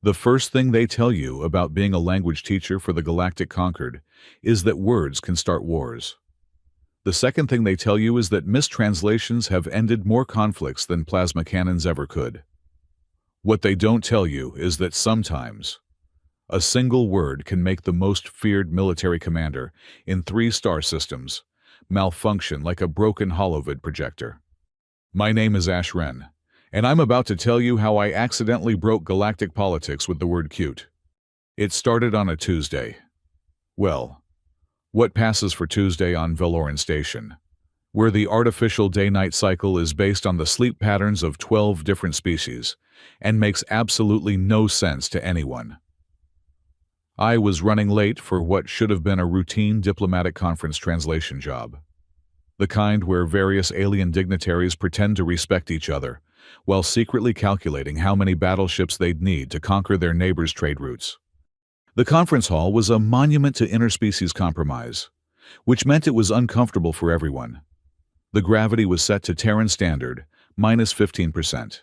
The first thing they tell you about being a language teacher for the Galactic Conquered is that words can start wars. The second thing they tell you is that mistranslations have ended more conflicts than plasma cannons ever could. What they don't tell you is that sometimes a single word can make the most feared military commander in 3-star systems malfunction like a broken holovid projector. My name is Ash Wren, and I'm about to tell you how I accidentally broke galactic politics with the word cute. It started on a Tuesday. Well, what passes for Tuesday on Veloran Station, where the artificial day-night cycle is based on the sleep patterns of 12 different species and makes absolutely no sense to anyone. I was running late for what should have been a routine diplomatic conference translation job. The kind where various alien dignitaries pretend to respect each other, while secretly calculating how many battleships they'd need to conquer their neighbors' trade routes. The conference hall was a monument to interspecies compromise, which meant it was uncomfortable for everyone. The gravity was set to Terran standard, minus 15%.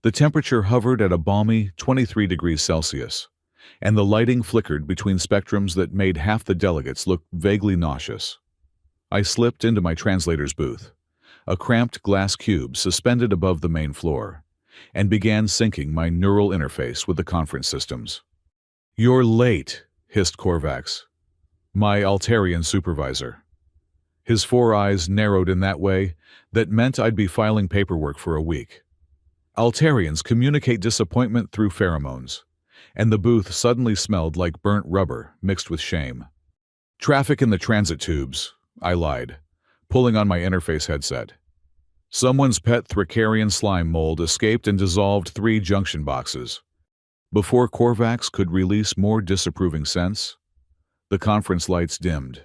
The temperature hovered at a balmy 23 degrees Celsius, and the lighting flickered between spectrums that made half the delegates look vaguely nauseous. I slipped into my translator's booth, a cramped glass cube suspended above the main floor, and began syncing my neural interface with the conference systems. "You're late," hissed Korvax, my Altarian supervisor. His 4 eyes narrowed in that way that meant I'd be filing paperwork for a week. Altarians communicate disappointment through pheromones, and the booth suddenly smelled like burnt rubber mixed with shame. "Traffic in the transit tubes," I lied, pulling on my interface headset. "Someone's pet Thricarian slime mold escaped and dissolved 3 junction boxes." Before Korvax could release more disapproving sense, the conference lights dimmed.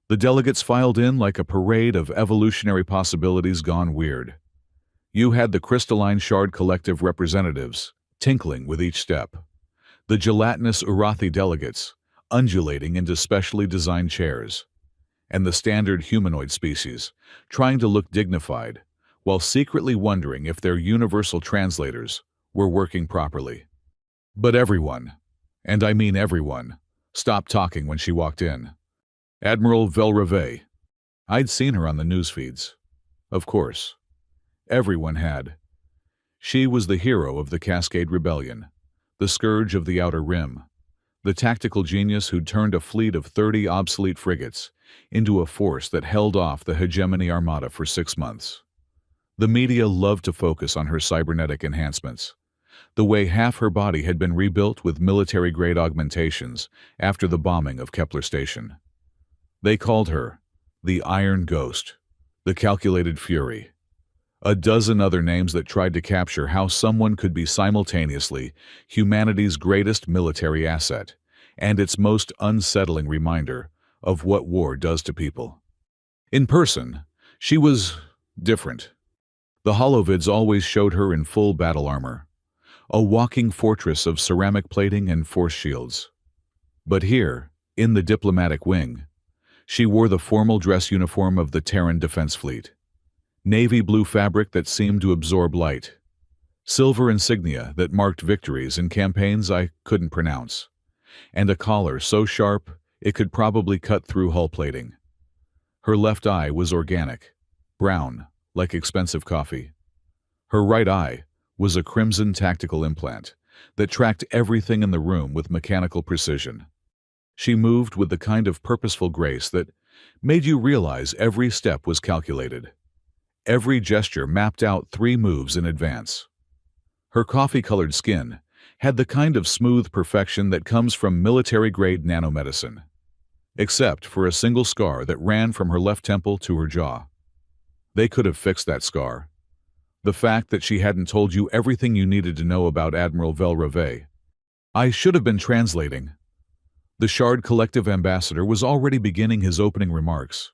The delegates filed in like a parade of evolutionary possibilities gone weird. You had the Crystalline Shard Collective representatives, tinkling with each step. The gelatinous Urathi delegates, undulating into specially designed chairs. And the standard humanoid species, trying to look dignified, while secretly wondering if their universal translators were working properly. But everyone, and I mean everyone, stopped talking when she walked in. Admiral Velreve. I'd seen her on the news feeds. Of course. Everyone had. She was the hero of the Cascade Rebellion, the scourge of the Outer Rim, the tactical genius who'd turned a fleet of 30 obsolete frigates into a force that held off the hegemony armada for 6 months. The media loved to focus on her cybernetic enhancements, the way half her body had been rebuilt with military-grade augmentations after the bombing of Kepler Station. They called her the Iron Ghost, the Calculated Fury, a dozen other names that tried to capture how someone could be simultaneously humanity's greatest military asset and its most unsettling reminder of what war does to people. In person, she was different. The holovids always showed her in full battle armor, a walking fortress of ceramic plating and force shields. But here, in the diplomatic wing, she wore the formal dress uniform of the Terran Defense Fleet. Navy blue fabric that seemed to absorb light. Silver insignia that marked victories in campaigns I couldn't pronounce. And a collar so sharp it could probably cut through hull plating. Her left eye was organic, brown, like expensive coffee. Her right eye was a crimson tactical implant that tracked everything in the room with mechanical precision. She moved with the kind of purposeful grace that made you realize every step was calculated. Every gesture mapped out 3 moves in advance. Her coffee-colored skin had the kind of smooth perfection that comes from military-grade nanomedicine, except for a single scar that ran from her left temple to her jaw. They could have fixed that scar. The fact that she hadn't told you everything you needed to know about Admiral Velreve. I should have been translating. The Shard Collective ambassador was already beginning his opening remarks,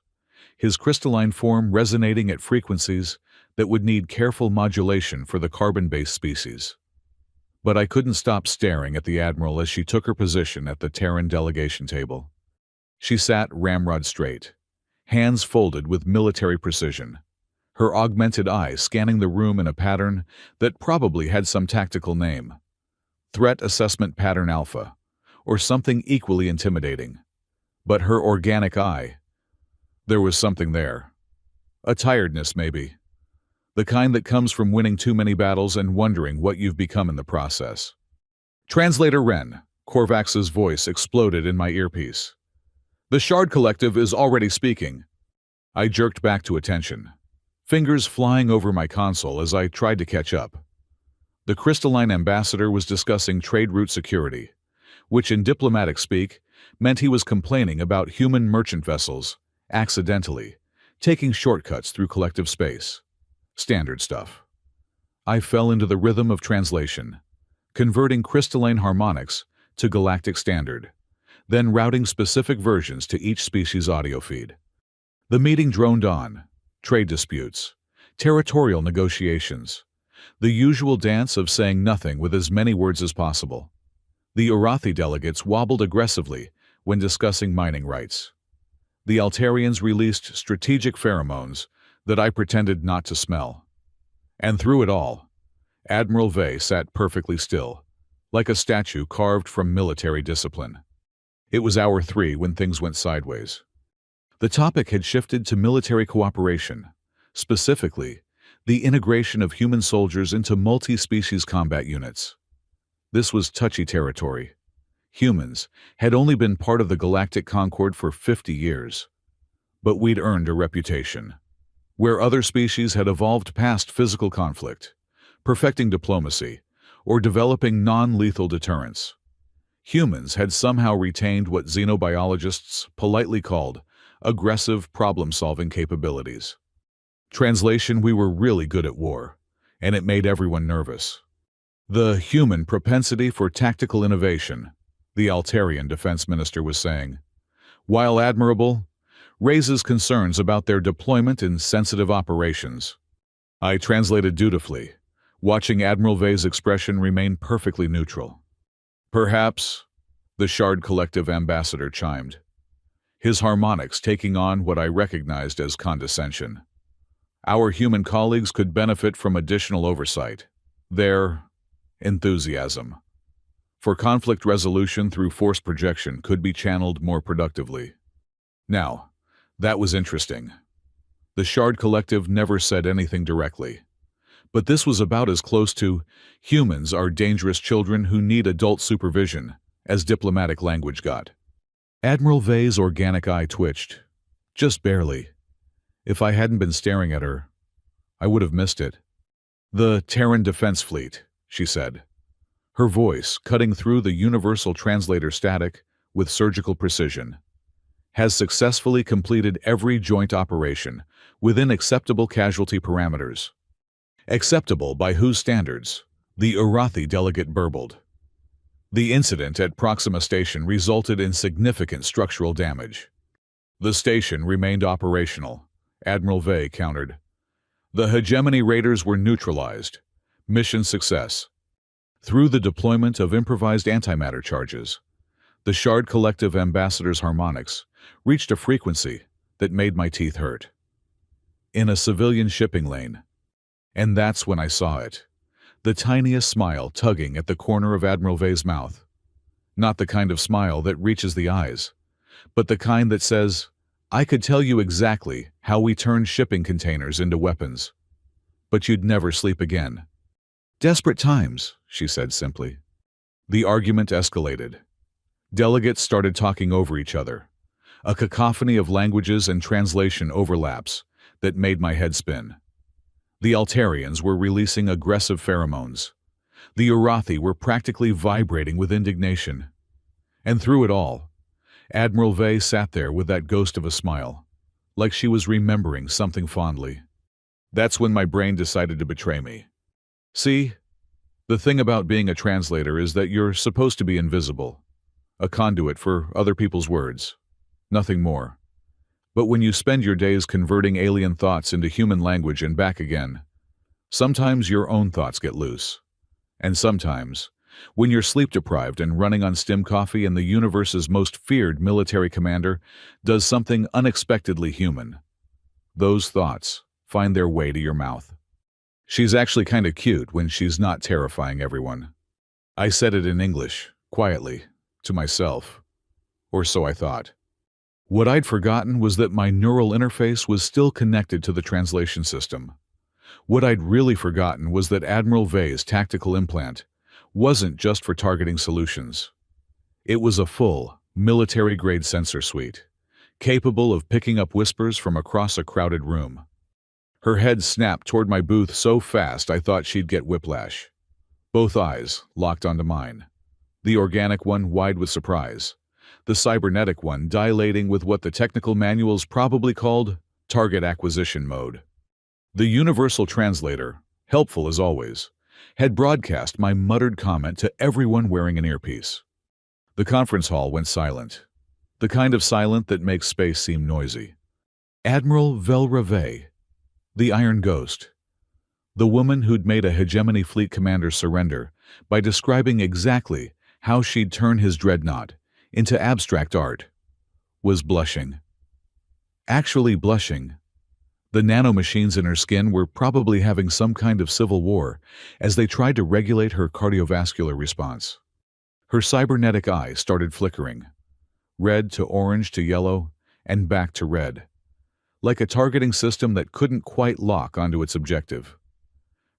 his crystalline form resonating at frequencies that would need careful modulation for the carbon-based species. But I couldn't stop staring at the Admiral as she took her position at the Terran delegation table. She sat ramrod straight, hands folded with military precision, her augmented eyes scanning the room in a pattern that probably had some tactical name. threat assessment pattern alpha, or something equally intimidating. But her organic eye, there was something there. A tiredness, maybe. The kind that comes from winning too many battles and wondering what you've become in the process. Translator Ren, Korvax's voice exploded in my earpiece. The Shard Collective is already speaking. I jerked back to attention, fingers flying over my console as I tried to catch up. The crystalline ambassador was discussing trade route security, which in diplomatic speak meant he was complaining about human merchant vessels, accidentally, taking shortcuts through collective space. Standard stuff. I fell into the rhythm of translation, converting crystalline harmonics to galactic standard, then routing specific versions to each species' audio feed. The meeting droned on. Trade disputes, territorial negotiations, the usual dance of saying nothing with as many words as possible. The Urathi delegates wobbled aggressively when discussing mining rights. The Altarians released strategic pheromones that I pretended not to smell. And through it all, Admiral Vey sat perfectly still, like a statue carved from military discipline. It was hour 3 when things went sideways. The topic had shifted to military cooperation, specifically, the integration of human soldiers into multi-species combat units. This was touchy territory. Humans had only been part of the galactic concord for 50 years. But we'd earned a reputation. Where other species had evolved past physical conflict, perfecting diplomacy, or developing non-lethal deterrence, humans had somehow retained what xenobiologists politely called aggressive problem-solving capabilities. Translation: we were really good at war, and it made everyone nervous. The human propensity for tactical innovation, the Altarian defense minister was saying, while admirable, raises concerns about their deployment in sensitive operations. I translated dutifully, watching Admiral Vey's expression remain perfectly neutral. Perhaps, the Shard Collective ambassador chimed, his harmonics taking on what I recognized as condescension. Our human colleagues could benefit from additional oversight, their enthusiasm for conflict resolution through force projection could be channeled more productively. Now, that was interesting. The Shard Collective never said anything directly, but this was about as close to humans are dangerous children who need adult supervision as diplomatic language got. Admiral Vey's organic eye twitched, just barely. If I hadn't been staring at her, I would have missed it. The Terran Defense Fleet, she said, her voice cutting through the universal translator static with surgical precision, has successfully completed every joint operation within acceptable casualty parameters. Acceptable by whose standards? The Urathi delegate burbled. The incident at Proxima Station resulted in significant structural damage. The station remained operational, Admiral Vey countered. The hegemony raiders were neutralized. Mission success. Through the deployment of improvised antimatter charges, the Shard Collective ambassador's harmonics reached a frequency that made my teeth hurt. In a civilian shipping lane. And that's when I saw it. The tiniest smile tugging at the corner of Admiral Vey's mouth. Not the kind of smile that reaches the eyes, but the kind that says, I could tell you exactly how we turned shipping containers into weapons. But you'd never sleep again. Desperate times, she said simply. The argument escalated. Delegates started talking over each other. A cacophony of languages and translation overlaps that made my head spin. The Altarians were releasing aggressive pheromones. The Urathi were practically vibrating with indignation. And through it all, Admiral Vey sat there with that ghost of a smile, like she was remembering something fondly. That's when my brain decided to betray me. See, the thing about being a translator is that you're supposed to be invisible, a conduit for other people's words, nothing more. But when you spend your days converting alien thoughts into human language and back again, sometimes your own thoughts get loose. And sometimes, when you're sleep-deprived and running on stim coffee and the universe's most feared military commander does something unexpectedly human, those thoughts find their way to your mouth. She's actually kind of cute when she's not terrifying everyone. I said it in English, quietly, to myself. Or so I thought. What I'd forgotten was that my neural interface was still connected to the translation system. What I'd really forgotten was that Admiral Vey's tactical implant wasn't just for targeting solutions. It was a full, military-grade sensor suite, capable of picking up whispers from across a crowded room. Her head snapped toward my booth so fast I thought she'd get whiplash. Both eyes locked onto mine. The organic one wide with surprise. The cybernetic one dilating with what the technical manuals probably called target acquisition mode. The universal translator, helpful as always, had broadcast my muttered comment to everyone wearing an earpiece. The conference hall went silent. The kind of silent that makes space seem noisy. Admiral Vey, the Iron Ghost, the woman who'd made a hegemony fleet commander surrender by describing exactly how she'd turn his dreadnought into abstract art, was blushing. Actually blushing. The nanomachines in her skin were probably having some kind of civil war as they tried to regulate her cardiovascular response. Her cybernetic eye started flickering, red to orange to yellow, and back to red, like a targeting system that couldn't quite lock onto its objective.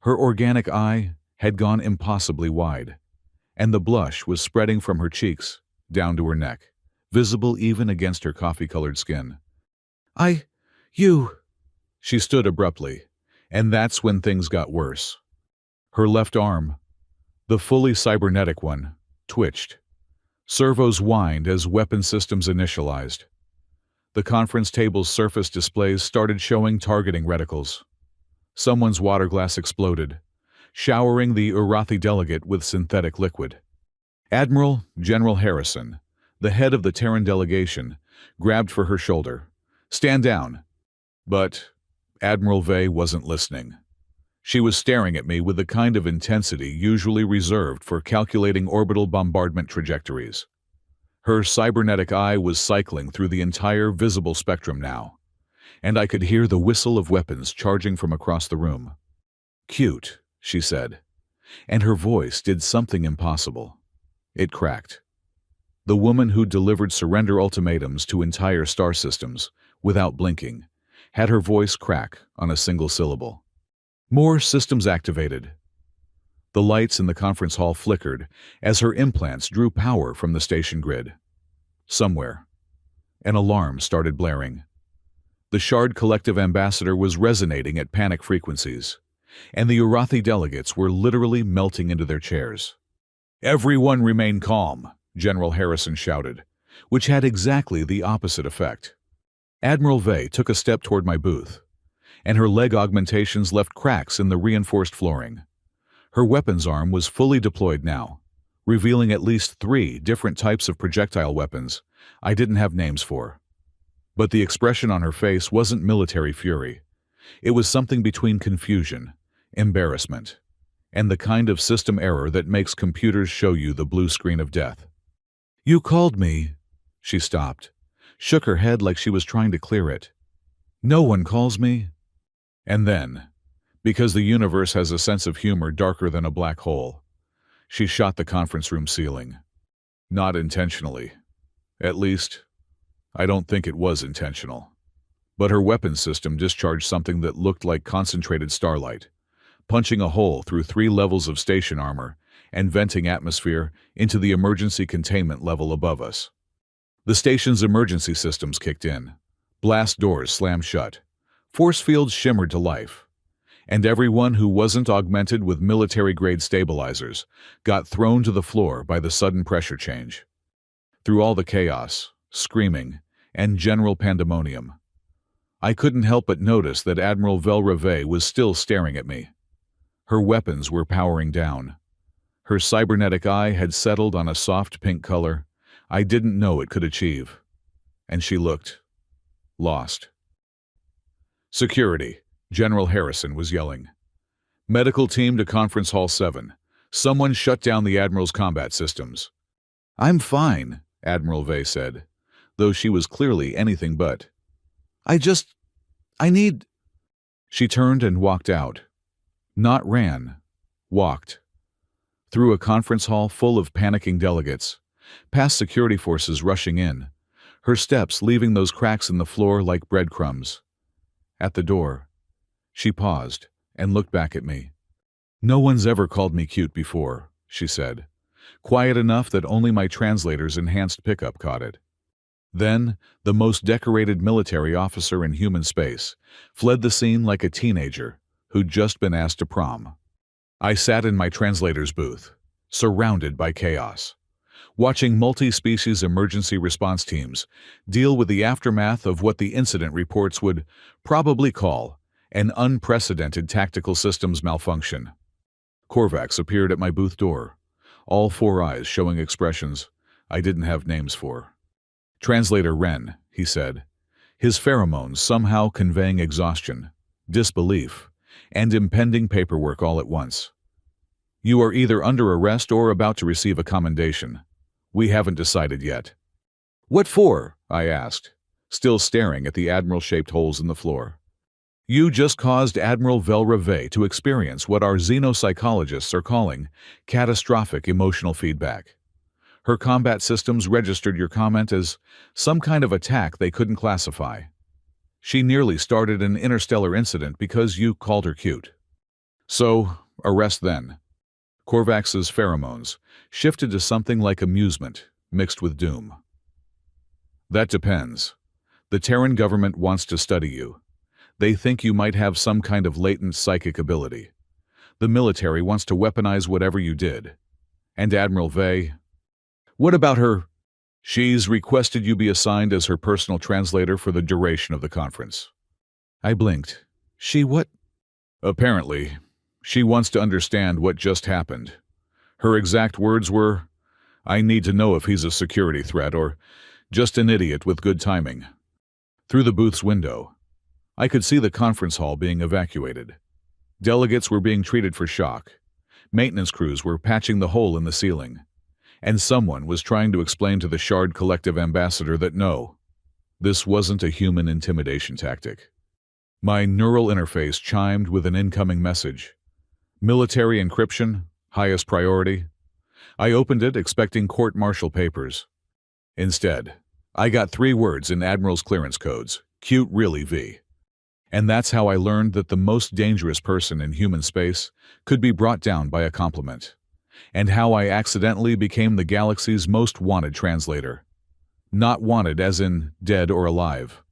Her organic eye had gone impossibly wide, and the blush was spreading from her cheeks down to her neck, visible even against her coffee-colored skin. She stood abruptly, and that's when things got worse. Her left arm, the fully cybernetic one, twitched. Servos whined as weapon systems initialized. The conference table's surface displays started showing targeting reticles. Someone's water glass exploded, showering the Urathi delegate with synthetic liquid. Admiral General Harrison, the head of the Terran delegation, grabbed for her shoulder. "Stand down." But Admiral Vey wasn't listening. She was staring at me with the kind of intensity usually reserved for calculating orbital bombardment trajectories. Her cybernetic eye was cycling through the entire visible spectrum now, and I could hear the whistle of weapons charging from across the room. "Cute," she said, and her voice did something impossible. It cracked. The woman who delivered surrender ultimatums to entire star systems, without blinking, had her voice crack on a single syllable. "More systems activated." The lights in the conference hall flickered as her implants drew power from the station grid. Somewhere, an alarm started blaring. The Shard Collective ambassador was resonating at panic frequencies, and the Urathi delegates were literally melting into their chairs. "Everyone remain calm," General Harrison shouted, which had exactly the opposite effect. Admiral Vey took a step toward my booth, and her leg augmentations left cracks in the reinforced flooring. Her weapons arm was fully deployed now, revealing at least 3 different types of projectile weapons I didn't have names for. But the expression on her face wasn't military fury. It was something between confusion, embarrassment, and the kind of system error that makes computers show you the blue screen of death. "You called me." She stopped, shook her head like she was trying to clear it. "No one calls me." And then, because the universe has a sense of humor darker than a black hole, she shot the conference room ceiling. Not intentionally. At least, I don't think it was intentional. But her weapons system discharged something that looked like concentrated starlight, punching a hole through 3 levels of station armor and venting atmosphere into the emergency containment level above us. The station's emergency systems kicked in. Blast doors slammed shut. Force fields shimmered to life. And everyone who wasn't augmented with military-grade stabilizers got thrown to the floor by the sudden pressure change. Through all the chaos, screaming, and general pandemonium, I couldn't help but notice that Admiral Vey was still staring at me. Her weapons were powering down. Her cybernetic eye had settled on a soft pink color I didn't know it could achieve. And she looked lost. "Security," General Harrison was yelling. "Medical team to Conference Hall 7. Someone shut down the Admiral's combat systems." "I'm fine," Admiral Vey said, though she was clearly anything but. I need..." She turned and walked out. Not ran. Walked. through a conference hall full of panicking delegates, past security forces rushing in, her steps leaving those cracks in the floor like breadcrumbs. At the door, she paused and looked back at me. "No one's ever called me cute before," she said, quiet enough that only my translator's enhanced pickup caught it. Then, the most decorated military officer in human space fled the scene like a teenager who'd just been asked to prom. I sat in my translator's booth, surrounded by chaos, watching multi-species emergency response teams deal with the aftermath of what the incident reports would probably call an unprecedented tactical systems malfunction. Korvax appeared at my booth door, all four eyes showing expressions I didn't have names for. "Translator Wren," he said, his pheromones somehow conveying exhaustion, disbelief, and impending paperwork all at once. "You are either under arrest or about to receive a commendation. We haven't decided yet." "What for?" I asked, still staring at the Admiral-shaped holes in the floor. "You just caused Admiral Velreve to experience what our xenopsychologists are calling catastrophic emotional feedback. Her combat systems registered your comment as some kind of attack they couldn't classify. She nearly started an interstellar incident because you called her cute. So, arrest then." Korvax's pheromones shifted to something like amusement, mixed with doom. "That depends. The Terran government wants to study you. They think you might have some kind of latent psychic ability. The military wants to weaponize whatever you did. And Admiral Vey, what about her? She's requested you be assigned as her personal translator for the duration of the conference." I blinked. "She what?" "Apparently, she wants to understand what just happened. Her exact words were, 'I need to know if he's a security threat or just an idiot with good timing.'" Through the booth's window, I could see the conference hall being evacuated. Delegates were being treated for shock. Maintenance crews were patching the hole in the ceiling. And someone was trying to explain to the Shard Collective ambassador that no, this wasn't a human intimidation tactic. My neural interface chimed with an incoming message. "Military encryption, highest priority." I opened it, expecting court-martial papers. Instead, I got 3 words in Admiral's clearance codes, "Cute really V." And that's how I learned that the most dangerous person in human space could be brought down by a compliment. And how I accidentally became the galaxy's most wanted translator. Not wanted as in dead or alive,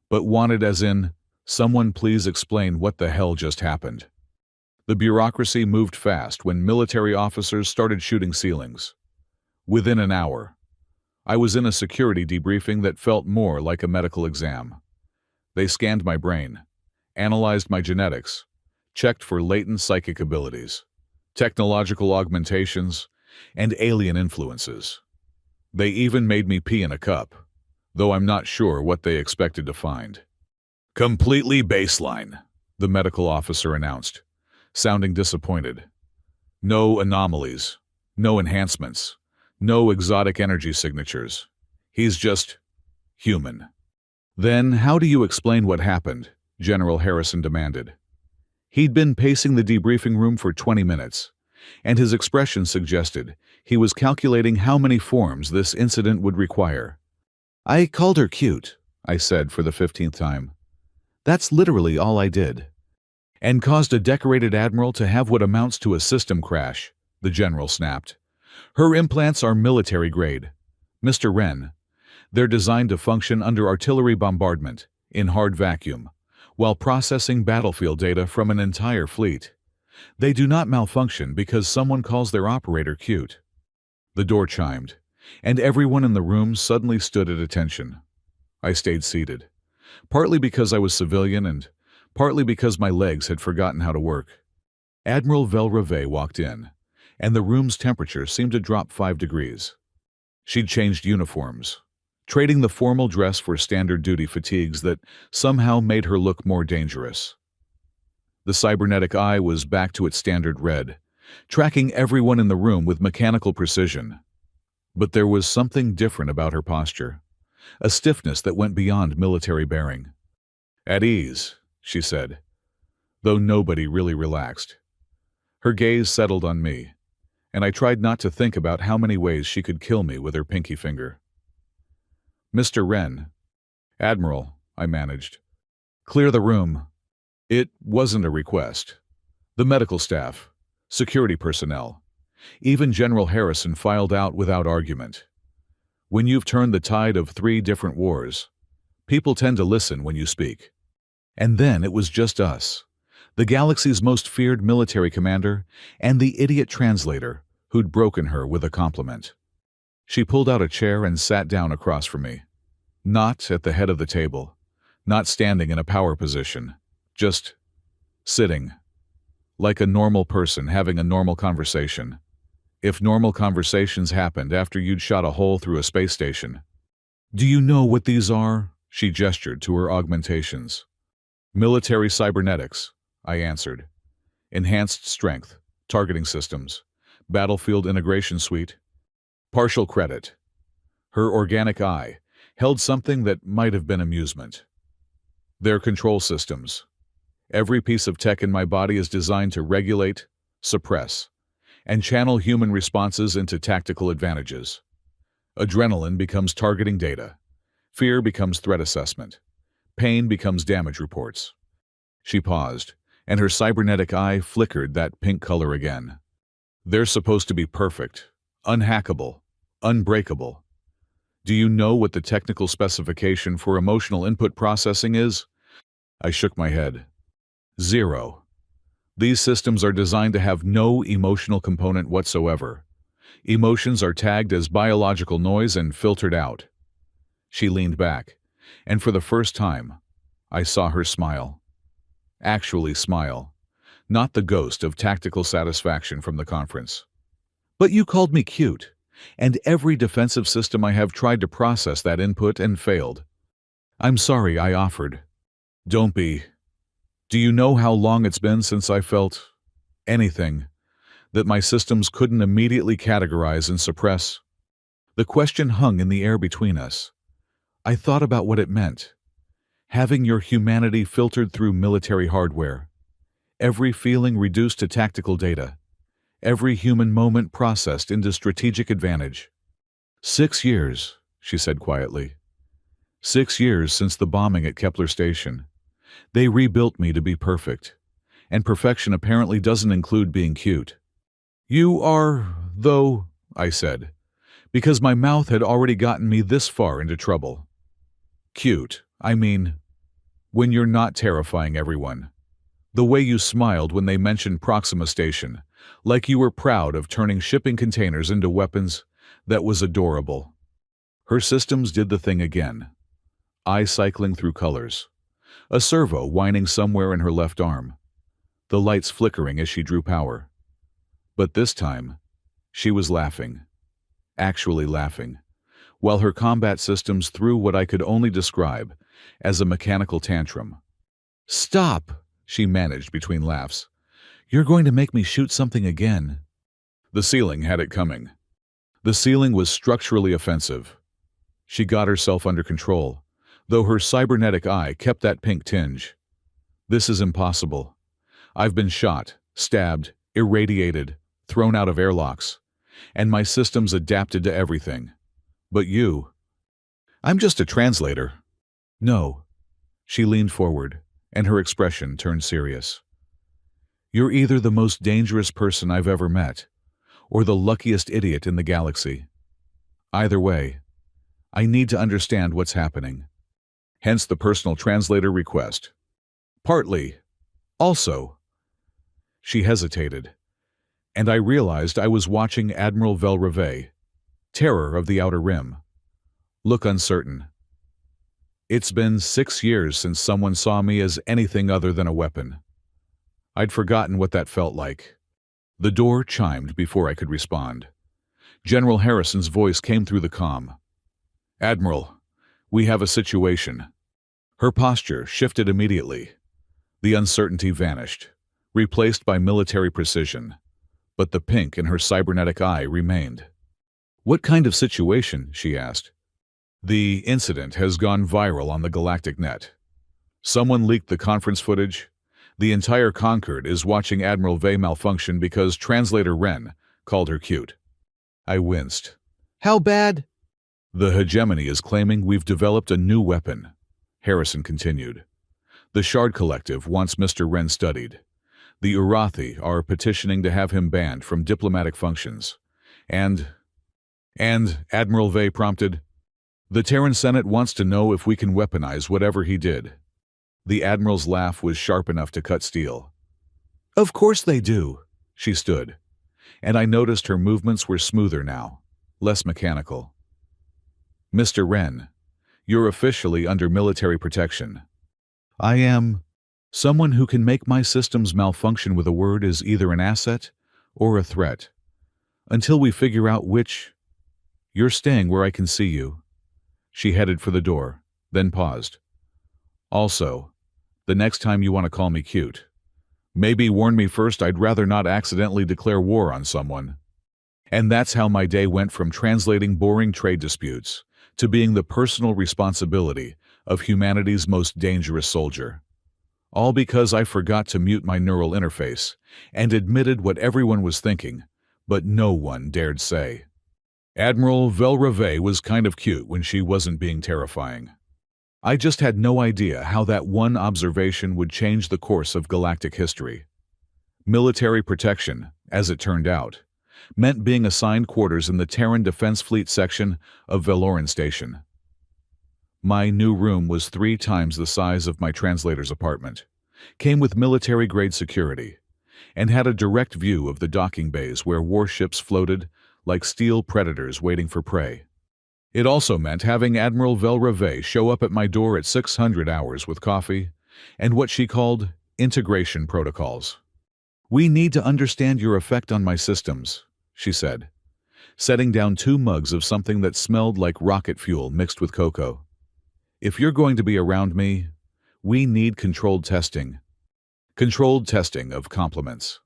but wanted as in, someone please explain what the hell just happened. The bureaucracy moved fast when military officers started shooting ceilings. Within an hour, I was in a security debriefing that felt more like a medical exam. They scanned my brain, analyzed my genetics, checked for latent psychic abilities, technological augmentations, and alien influences. They even made me pee in a cup, though I'm not sure what they expected to find. "Completely baseline," the medical officer announced, sounding disappointed. "No anomalies, no enhancements, no exotic energy signatures. He's just human." "Then how do you explain what happened?" General Harrison demanded. He'd been pacing the debriefing room for 20 minutes, and his expression suggested he was calculating how many forms this incident would require. "I called her cute," I said for the 15th time. "That's literally all I did." "And caused a decorated admiral to have what amounts to a system crash," the general snapped. "Her implants are military grade. Mr. Wren, they're designed to function under artillery bombardment, in hard vacuum, while processing battlefield data from an entire fleet. They do not malfunction because someone calls their operator cute." The door chimed, and everyone in the room suddenly stood at attention. I stayed seated, partly because I was civilian and partly because my legs had forgotten how to work. Admiral Velreve walked in, and the room's temperature seemed to drop 5 degrees. She'd changed uniforms, trading the formal dress for standard duty fatigues that somehow made her look more dangerous. The cybernetic eye was back to its standard red, tracking everyone in the room with mechanical precision. But there was something different about her posture, a stiffness that went beyond military bearing. "At ease," she said, though nobody really relaxed. Her gaze settled on me, and I tried not to think about how many ways she could kill me with her pinky finger. "Mr. Wren." "Admiral," I managed. "Clear the room." It wasn't a request. The medical staff, security personnel, even General Harrison filed out without argument. When you've turned the tide of 3 different wars, people tend to listen when you speak. And then it was just us, the galaxy's most feared military commander and the idiot translator who'd broken her with a compliment. She pulled out a chair and sat down across from me. Not at the head of the table, not standing in a power position, just sitting, like a normal person having a normal conversation. If normal conversations happened after you'd shot a hole through a space station. "Do you know what these are?" She gestured to her augmentations. "Military cybernetics," I answered. "Enhanced strength, targeting systems, battlefield integration suite." Partial credit. Her organic eye held something that might have been amusement. "They're control systems. Every piece of tech in my body is designed to regulate, suppress, and channel human responses into tactical advantages. Adrenaline becomes targeting data. Fear becomes threat assessment. Pain becomes damage reports." She paused, and her cybernetic eye flickered that pink color again. "They're supposed to be perfect, unhackable, unbreakable. Do you know what the technical specification for emotional input processing is?" I shook my head. 0. These systems are designed to have no emotional component whatsoever. Emotions are tagged as biological noise and filtered out. She leaned back, and for the first time, I saw her smile. Actually smile, not the ghost of tactical satisfaction from the conference. "But you called me cute, and every defensive system I have tried to process that input and failed." "I'm sorry," I offered. "Don't be. Do you know how long it's been since I felt anything that my systems couldn't immediately categorize and suppress?" The question hung in the air between us. I thought about what it meant. Having your humanity filtered through military hardware. Every feeling reduced to tactical data. Every human moment processed into strategic advantage. 6 years, she said quietly. 6 years since the bombing at Kepler Station. They rebuilt me to be perfect. And perfection apparently doesn't include being cute. "You are, though," I said, because my mouth had already gotten me this far into trouble. "Cute, I mean, when you're not terrifying everyone. The way you smiled when they mentioned Proxima Station, like you were proud of turning shipping containers into weapons, that was adorable." Her systems did the thing again. Eye cycling through colors. A servo whining somewhere in her left arm. The lights flickering as she drew power. But this time, she was laughing. Actually laughing, while her combat systems threw what I could only describe as a mechanical tantrum. "Stop," she managed between laughs. "You're going to make me shoot something again." The ceiling had it coming. The ceiling was structurally offensive. She got herself under control, though her cybernetic eye kept that pink tinge. "This is impossible. I've been shot, stabbed, irradiated, thrown out of airlocks, and my systems adapted to everything. But you..." "I'm just a translator." "No." She leaned forward, and her expression turned serious. "You're either the most dangerous person I've ever met, or the luckiest idiot in the galaxy. Either way, I need to understand what's happening. Hence the personal translator request. Partly. Also." She hesitated, and I realized I was watching Admiral Velreve, Terror of the Outer Rim, look uncertain. It's been 6 years since someone saw me as anything other than a weapon. I'd forgotten what that felt like. The door chimed before I could respond. General Harrison's voice came through the comm. "Admiral, we have a situation." Her posture shifted immediately. The uncertainty vanished, replaced by military precision, but the pink in her cybernetic eye remained. "What kind of situation?" she asked. "The incident has gone viral on the galactic net. Someone leaked the conference footage. The entire Concord is watching Admiral Vey malfunction because translator Wren called her cute. I winced. How bad? The hegemony is claiming we've developed a new weapon, Harrison continued. The Shard Collective wants Mr. Wren studied. The Urathi are petitioning to have him banned from diplomatic functions. And Admiral Vey prompted, the Terran Senate wants to know if we can weaponize whatever he did. The Admiral's laugh was sharp enough to cut steel. Of course they do. She stood, and I noticed her movements were smoother now, less mechanical. Mr. Wren, you're officially under military protection. I am. Someone who can make my systems malfunction with a word is either an asset or a threat. Until we figure out which. You're staying where I can see you. She headed for the door, then paused. Also, the next time you want to call me cute, maybe warn me first. I'd rather not accidentally declare war on someone. And that's how my day went from translating boring trade disputes to being the personal responsibility of humanity's most dangerous soldier. All because I forgot to mute my neural interface and admitted what everyone was thinking, but no one dared say. Admiral Velreve was kind of cute when she wasn't being terrifying. I just had no idea how that one observation would change the course of galactic history. Military protection, as it turned out, meant being assigned quarters in the Terran Defense Fleet section of Veloran Station. My new room was 3 times the size of my translator's apartment, came with military-grade security, and had a direct view of the docking bays where warships floated like steel predators waiting for prey. It also meant having Admiral Velreve show up at my door at 600 hours with coffee and what she called integration protocols. We need to understand your effect on my systems, she said, setting down 2 mugs of something that smelled like rocket fuel mixed with cocoa. If you're going to be around me, we need controlled testing. Controlled testing of compliments.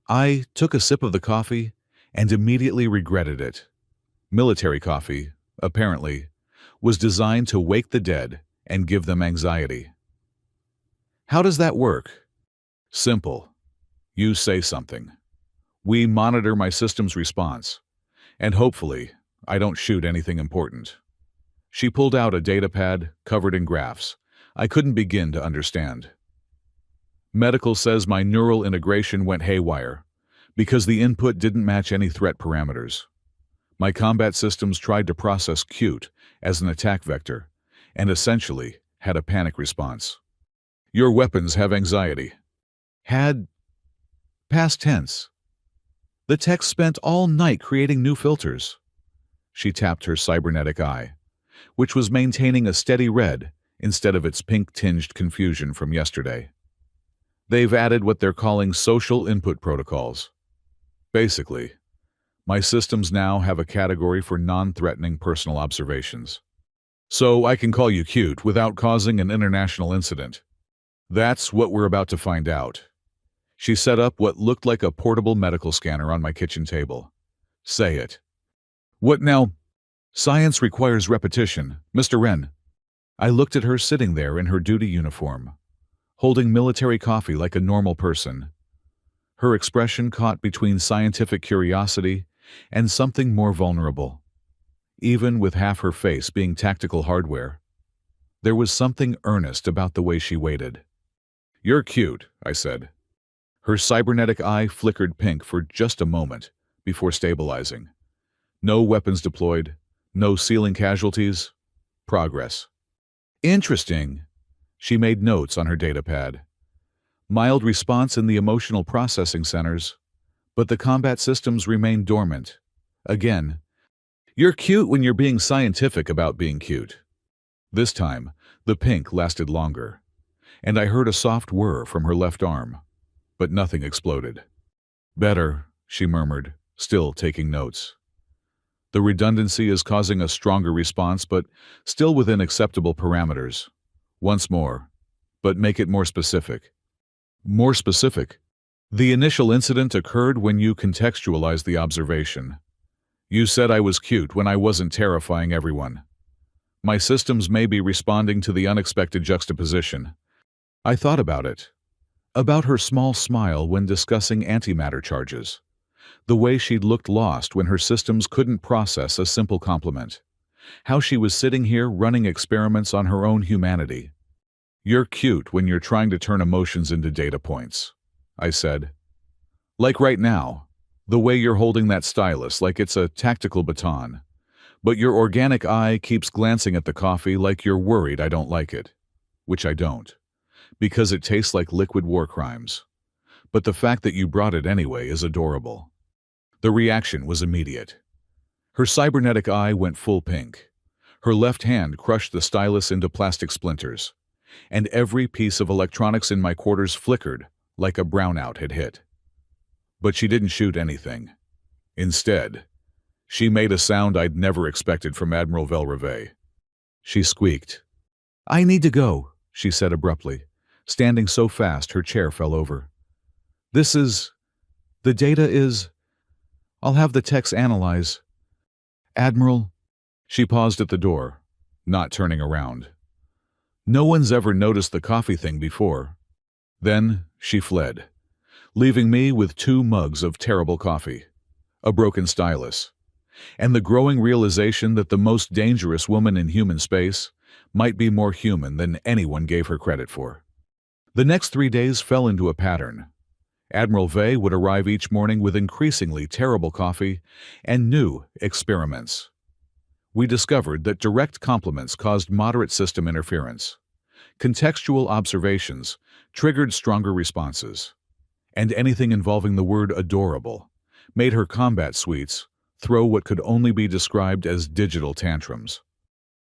I took a sip of the coffee and immediately regretted it. Military coffee, apparently, was designed to wake the dead and give them anxiety. How does that work? Simple. You say something. We monitor my system's response, and hopefully, I don't shoot anything important. She pulled out a datapad covered in graphs I couldn't begin to understand. Medical says my neural integration went haywire because the input didn't match any threat parameters. My combat systems tried to process cute as an attack vector and essentially had a panic response. Your weapons have anxiety. Had. Past tense. The tech spent all night creating new filters. She tapped her cybernetic eye, which was maintaining a steady red instead of its pink-tinged confusion from yesterday. They've added what they're calling social input protocols. Basically, my systems now have a category for non-threatening personal observations. So I can call you cute without causing an international incident. That's what we're about to find out. She set up what looked like a portable medical scanner on my kitchen table. Say it. What now? Science requires repetition, Mr. Wren. I looked at her sitting there in her duty uniform, holding military coffee like a normal person. Her expression caught between scientific curiosity and something more vulnerable. Even with half her face being tactical hardware, there was something earnest about the way she waited. You're cute, I said. Her cybernetic eye flickered pink for just a moment before stabilizing. No weapons deployed, no ceiling casualties. Progress. Interesting. She made notes on her datapad. Mild response in the emotional processing centers, but the combat systems remain dormant. Again, you're cute when you're being scientific about being cute. This time, the pink lasted longer, and I heard a soft whir from her left arm, but nothing exploded. Better, she murmured, still taking notes. The redundancy is causing a stronger response, but still within acceptable parameters. Once more, but make it more specific. More specific. The initial incident occurred when you contextualized the observation. You said I was cute when I wasn't terrifying everyone. My systems may be responding to the unexpected juxtaposition. I thought about it. About her small smile when discussing antimatter charges. The way she'd looked lost when her systems couldn't process a simple compliment. How she was sitting here running experiments on her own humanity. "You're cute when you're trying to turn emotions into data points," I said. "Like right now, the way you're holding that stylus like it's a tactical baton. But your organic eye keeps glancing at the coffee like you're worried I don't like it." Which I don't. Because it tastes like liquid war crimes. But the fact that you brought it anyway is adorable. The reaction was immediate. Her cybernetic eye went full pink. Her left hand crushed the stylus into plastic splinters. And every piece of electronics in my quarters flickered like a brownout had hit. But she didn't shoot anything. Instead, she made a sound I'd never expected from Admiral Velreve. She squeaked. "I need to go," she said abruptly, standing so fast her chair fell over. The data is, I'll have the techs analyze." "Admiral," she paused at the door, not turning around. "No one's ever noticed the coffee thing before." Then she fled, leaving me with 2 mugs of terrible coffee, a broken stylus, and the growing realization that the most dangerous woman in human space might be more human than anyone gave her credit for. The next 3 days fell into a pattern. Admiral Vey would arrive each morning with increasingly terrible coffee and new experiments. We discovered that direct compliments caused moderate system interference. Contextual observations triggered stronger responses. And anything involving the word adorable made her combat suites throw what could only be described as digital tantrums.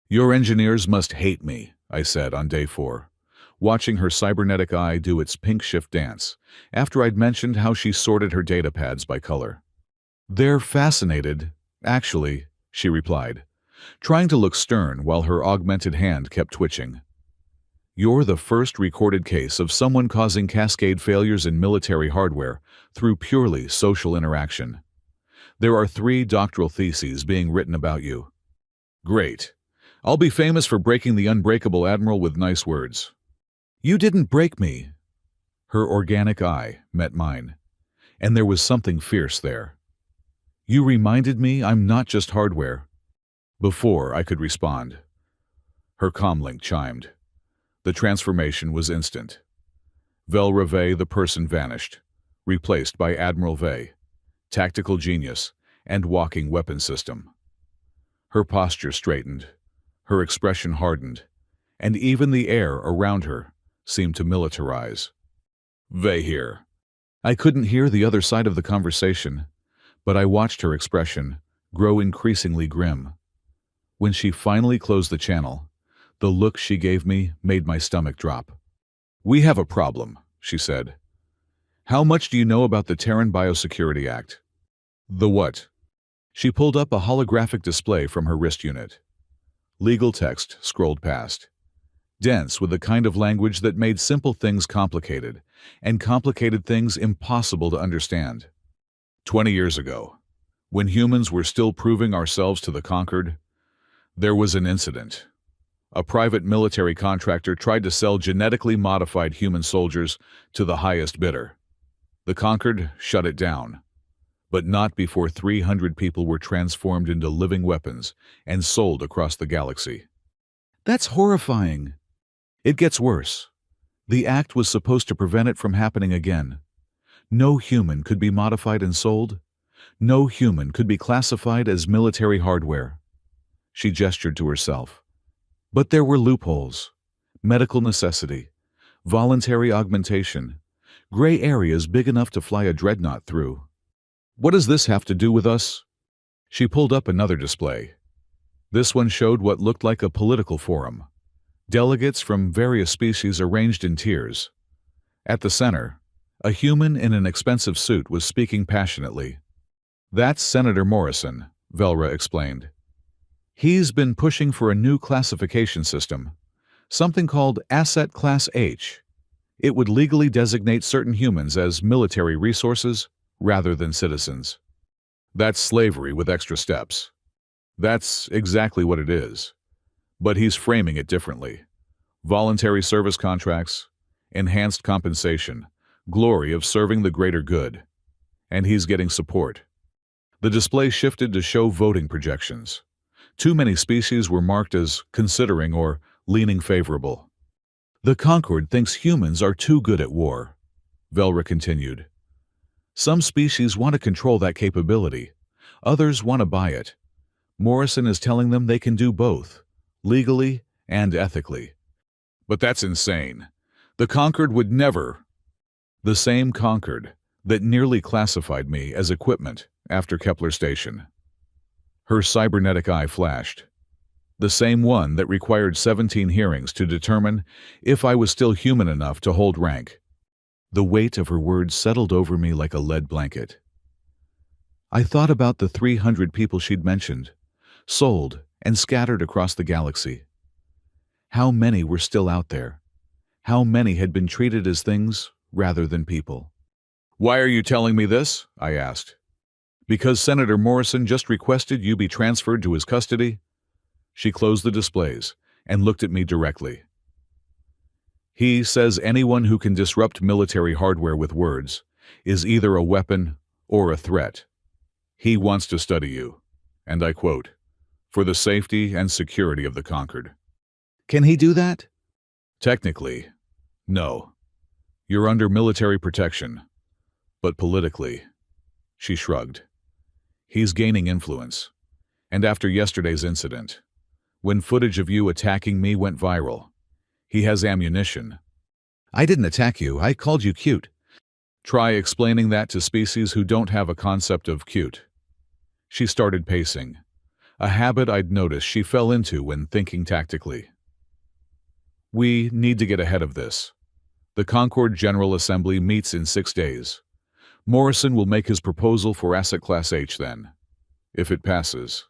"Your engineers must hate me," I said on day 4, watching her cybernetic eye do its pink shift dance after I'd mentioned how she sorted her data pads by color. "They're fascinated, actually," she replied, trying to look stern while her augmented hand kept twitching. "You're the first recorded case of someone causing cascade failures in military hardware through purely social interaction. There are 3 doctoral theses being written about you." "Great. I'll be famous for breaking the unbreakable Admiral with nice words." "You didn't break me." Her organic eye met mine, and there was something fierce there. "You reminded me I'm not just hardware." Before I could respond, her comlink chimed. The transformation was instant. Velreve, the person, vanished, replaced by Admiral Vey, tactical genius and walking weapon system. Her posture straightened, her expression hardened, and even the air around her seemed to militarize. "Vey here." I couldn't hear the other side of the conversation, but I watched her expression grow increasingly grim. When she finally closed the channel, the look she gave me made my stomach drop. "We have a problem," she said. "How much do you know about the Terran Biosecurity Act?" "The what?" She pulled up a holographic display from her wrist unit. Legal text scrolled past, dense with the kind of language that made simple things complicated and complicated things impossible to understand. 20 years ago, when humans were still proving ourselves to the conquered, there was an incident. A private military contractor tried to sell genetically modified human soldiers to the highest bidder. The conquered shut it down, but not before 300 people were transformed into living weapons and sold across the galaxy. "That's horrifying." "It gets worse. The act was supposed to prevent it from happening again. No human could be modified and sold. No human could be classified as military hardware." She gestured to herself. But there were loopholes, medical necessity, voluntary augmentation, gray areas big enough to fly a dreadnought through. "What does this have to do with us?" She pulled up another display. This one showed what looked like a political forum. Delegates from various species arranged in tiers. At the center, a human in an expensive suit was speaking passionately. "That's Senator Morrison," Velra explained. "He's been pushing for a new classification system, something called Asset Class H. It would legally designate certain humans as military resources rather than citizens. That's slavery with extra steps." "That's exactly what it is. But he's framing it differently. Voluntary service contracts, enhanced compensation, glory of serving the greater good. And he's getting support. The display shifted to show voting projections. Too many species were marked as considering or leaning favorable. The Concord thinks humans are too good at war, Velra continued. Some species want to control that capability. Others want to buy it. Morrison is telling them they can do both, legally and ethically. But that's insane. The Concord would never. The same Concord that nearly classified me as equipment after Kepler Station. Her cybernetic eye flashed. The same one that required 17 hearings to determine if I was still human enough to hold rank. The weight of her words settled over me like a lead blanket. I thought about the 300 people she'd mentioned, sold and scattered across the galaxy. How many were still out there? How many had been treated as things rather than people? "Why are you telling me this?" I asked. "Because Senator Morrison just requested you be transferred to his custody." She closed the displays and looked at me directly. "He says anyone who can disrupt military hardware with words is either a weapon or a threat. He wants to study you," and I quote, "for the safety and security of the Concord." "Can he do that?" "Technically, no. You're under military protection. But politically," she shrugged, "he's gaining influence. And after yesterday's incident, when footage of you attacking me went viral, he has ammunition." "I didn't attack you. I called you cute." "Try explaining that to species who don't have a concept of cute." She started pacing, a habit I'd noticed she fell into when thinking tactically. "We need to get ahead of this. The Concord General Assembly meets in 6 days. Morrison will make his proposal for Asset Class H then, if it passes.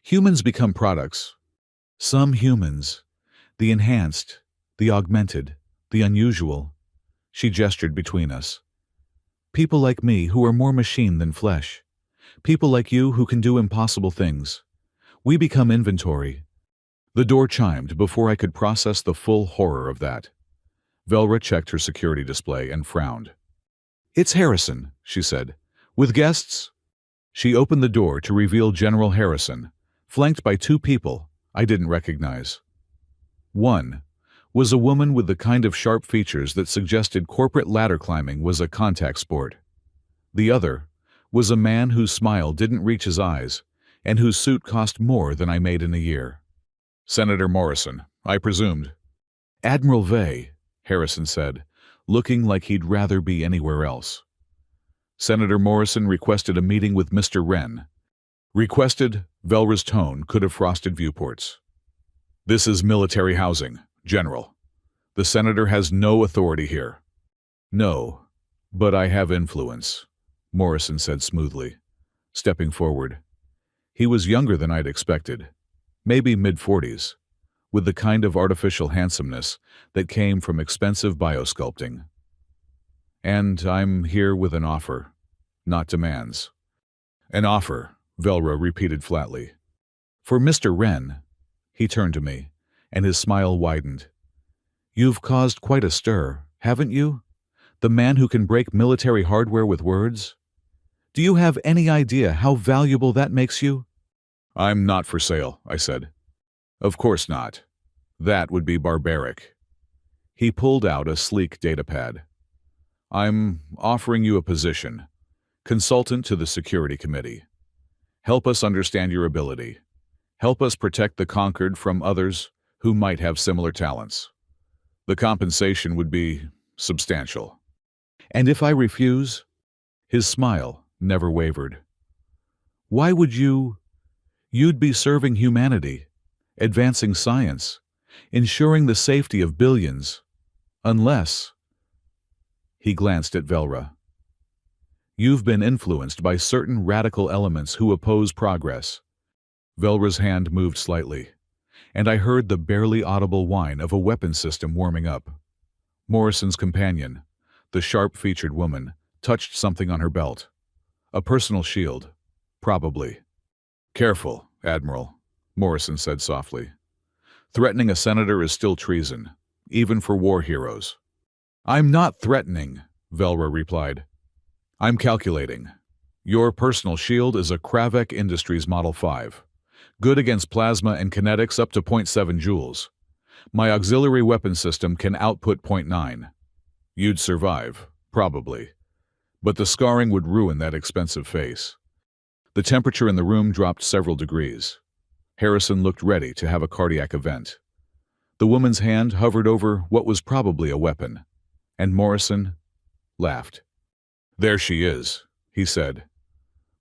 Humans become products. Some humans, the enhanced, the augmented, the unusual." She gestured between us. "People like me who are more machine than flesh. People like you who can do impossible things. We become inventory." The door chimed before I could process the full horror of that. Velra checked her security display and frowned. "It's Harrison," she said. "With guests?" She opened the door to reveal General Harrison, flanked by 2 people I didn't recognize. One was a woman with the kind of sharp features that suggested corporate ladder climbing was a contact sport. The other was a man whose smile didn't reach his eyes and whose suit cost more than I made in a year. "Senator Morrison, I presumed." "Admiral Vey," Harrison said, looking like he'd rather be anywhere else. "Senator Morrison requested a meeting with Mr. Wren." Requested, Velra's tone could have frosted viewports. "This is military housing, General. The senator has no authority here." "No, but I have influence," Morrison said smoothly, stepping forward. He was younger than I'd expected, maybe mid-40s, with the kind of artificial handsomeness that came from expensive biosculpting. "And I'm here with an offer, not demands." "An offer," Velra repeated flatly. "For Mr. Wren." He turned to me, and his smile widened. "You've caused quite a stir, haven't you? The man who can break military hardware with words? Do you have any idea how valuable that makes you?" "I'm not for sale," I said. "Of course not. That would be barbaric." He pulled out a sleek datapad. "I'm offering you a position, consultant to the Security Committee. Help us understand your ability. Help us protect the Concord from others who might have similar talents. The compensation would be substantial." "And if I refuse?" His smile never wavered. "Why would you? You'd be serving humanity, advancing science, ensuring the safety of billions, unless—" He glanced at Velra. "You've been influenced by certain radical elements who oppose progress." Velra's hand moved slightly, and I heard the barely audible whine of a weapon system warming up. Morrison's companion, the sharp-featured woman, touched something on her belt. A personal shield, probably. "Careful, Admiral," Morrison said softly. "Threatening a senator is still treason, even for war heroes." "I'm not threatening," Velra replied. I'm calculating. Your personal shield is a Kravec Industries Model 5. Good against plasma and kinetics up to 0.7 joules. My auxiliary weapon system can output 0.9. You'd survive, probably. But the scarring would ruin that expensive face. The temperature in the room dropped several degrees. Harrison looked ready to have a cardiac event. The woman's hand hovered over what was probably a weapon, and Morrison laughed. There she is, he said.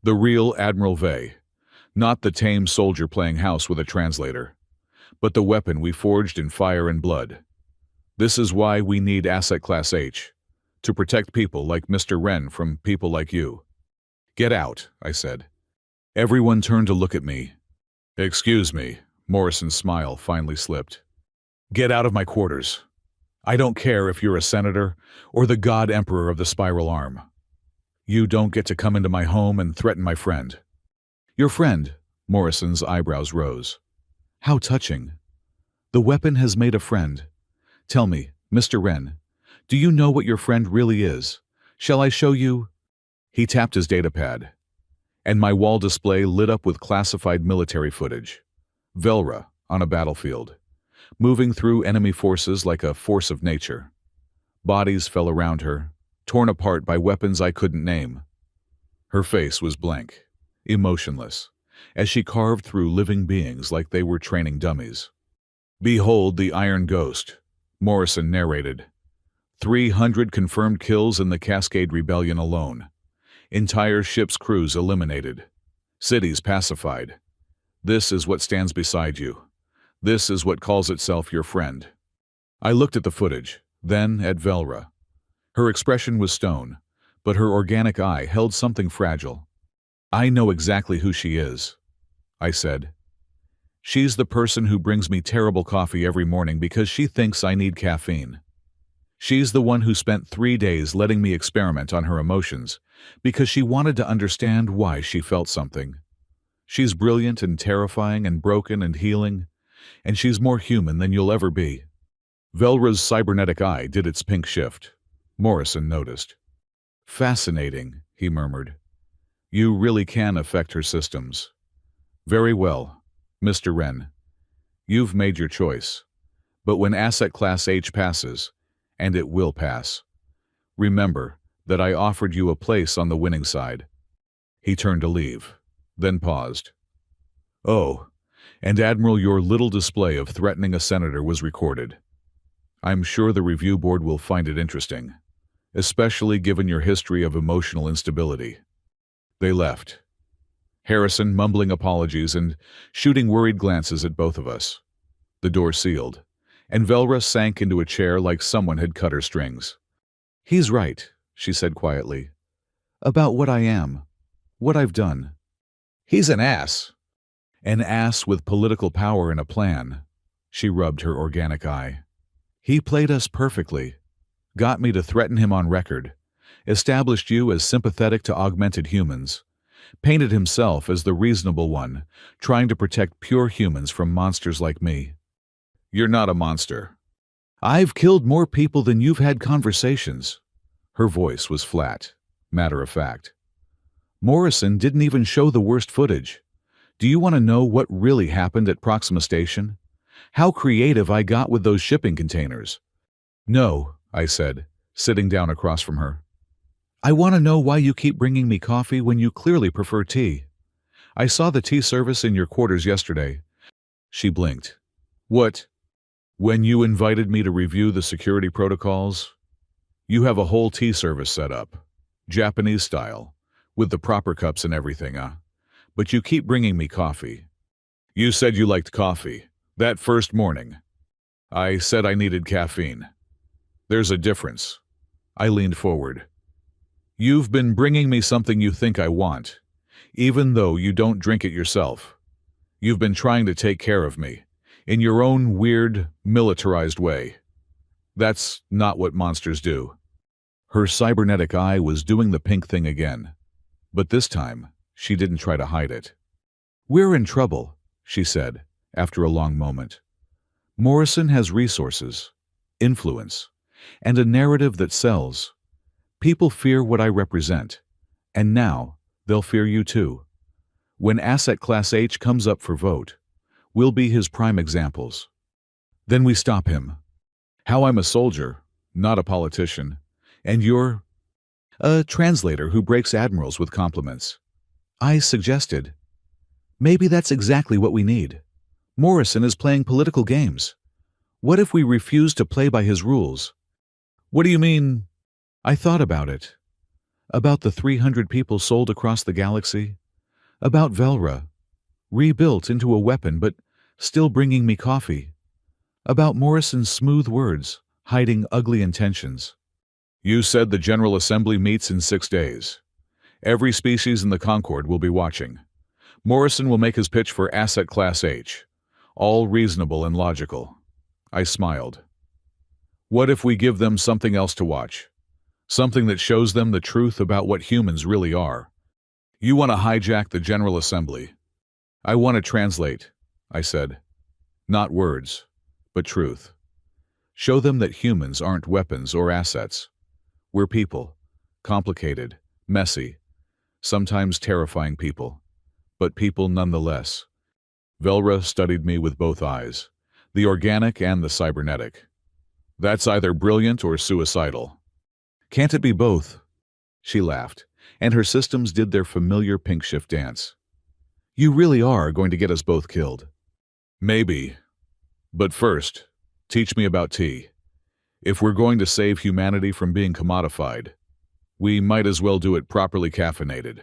The real Admiral Vey, not the tame soldier playing house with a translator, but the weapon we forged in fire and blood. This is why we need Asset Class H, to protect people like Mr. Wren from people like you. Get out, I said. Everyone turned to look at me. Excuse me, Morrison's smile finally slipped. Get out of my quarters. I don't care if you're a senator or the God Emperor of the Spiral Arm. You don't get to come into my home and threaten my friend. Your friend, Morrison's eyebrows rose. How touching. The weapon has made a friend. Tell me, Mr. Wren, do you know what your friend really is? Shall I show you? He tapped his datapad, and my wall display lit up with classified military footage. Velra on a battlefield, moving through enemy forces like a force of nature. Bodies fell around her, torn apart by weapons I couldn't name. Her face was blank, emotionless, as she carved through living beings like they were training dummies. Behold the Iron Ghost, Morrison narrated. 300 confirmed kills in the Cascade Rebellion alone. Entire ship's crews eliminated. Cities pacified. This is what stands beside you. This is what calls itself your friend. I looked at the footage, then at Velra. Her expression was stone, but her organic eye held something fragile. I know exactly who she is, I said. She's the person who brings me terrible coffee every morning because she thinks I need caffeine. She's the one who spent 3 days letting me experiment on her emotions because she wanted to understand why she felt something. She's brilliant and terrifying and broken and healing, and she's more human than you'll ever be. Velra's cybernetic eye did its pink shift. Morrison noticed. Fascinating, he murmured. You really can affect her systems. Very well, Mr. Wren. You've made your choice. But when Asset Class H passes, and it will pass, remember that I offered you a place on the winning side. He turned to leave, then paused. Oh, and Admiral, your little display of threatening a senator was recorded. I'm sure the review board will find it interesting, especially given your history of emotional instability. They left, Harrison mumbling apologies and shooting worried glances at both of us. The door sealed, and Velra sank into a chair like someone had cut her strings. He's right, she said quietly, about what I am, what I've done. He's an ass. An ass with political power and a plan. She rubbed her organic eye. He played us perfectly, got me to threaten him on record, established you as sympathetic to augmented humans, painted himself as the reasonable one, trying to protect pure humans from monsters like me. You're not a monster. I've killed more people than you've had conversations. Her voice was flat, matter-of-fact. Morrison didn't even show the worst footage. Do you want to know what really happened at Proxima Station? How creative I got with those shipping containers? No, I said, sitting down across from her. I want to know why you keep bringing me coffee when you clearly prefer tea. I saw the tea service in your quarters yesterday. She blinked. What? When you invited me to review the security protocols? You have a whole tea service set up, Japanese style, with the proper cups and everything, But you keep bringing me coffee. You said you liked coffee, that first morning. I said I needed caffeine. There's a difference. I leaned forward. You've been bringing me something you think I want, even though you don't drink it yourself. You've been trying to take care of me, in your own weird, militarized way. That's not what monsters do. Her cybernetic eye was doing the pink thing again, but this time she didn't try to hide it. We're in trouble, she said, after a long moment. Morrison has resources, influence, and a narrative that sells. People fear what I represent, And now, they'll fear you too. When Asset Class H comes up for vote, we'll be his prime examples. Then we stop him. How I'm a soldier, not a politician, and you're a translator who breaks admirals with compliments. I suggested, maybe that's exactly what we need. Morrison is playing political games. What if we refuse to play by his rules? What do you mean? I thought about it. About the 300 people sold across the galaxy. About Velra, rebuilt into a weapon but still bringing me coffee. About Morrison's smooth words, hiding ugly intentions. You said the General Assembly meets in 6 days. Every species in the Concord will be watching. Morrison will make his pitch for Asset Class H. All reasonable and logical. I smiled. What if we give them something else to watch? Something that shows them the truth about what humans really are. You want to hijack the General Assembly. I want to translate, I said. Not words, but truth. Show them that humans aren't weapons or assets. We're people. Complicated, messy, sometimes terrifying people. But people nonetheless. Velra studied me with both eyes, the organic and the cybernetic. That's either brilliant or suicidal. Can't it be both? She laughed, and her systems did their familiar pink shift dance. You really are going to get us both killed. Maybe. But first, teach me about tea. If we're going to save humanity from being commodified, we might as well do it properly caffeinated.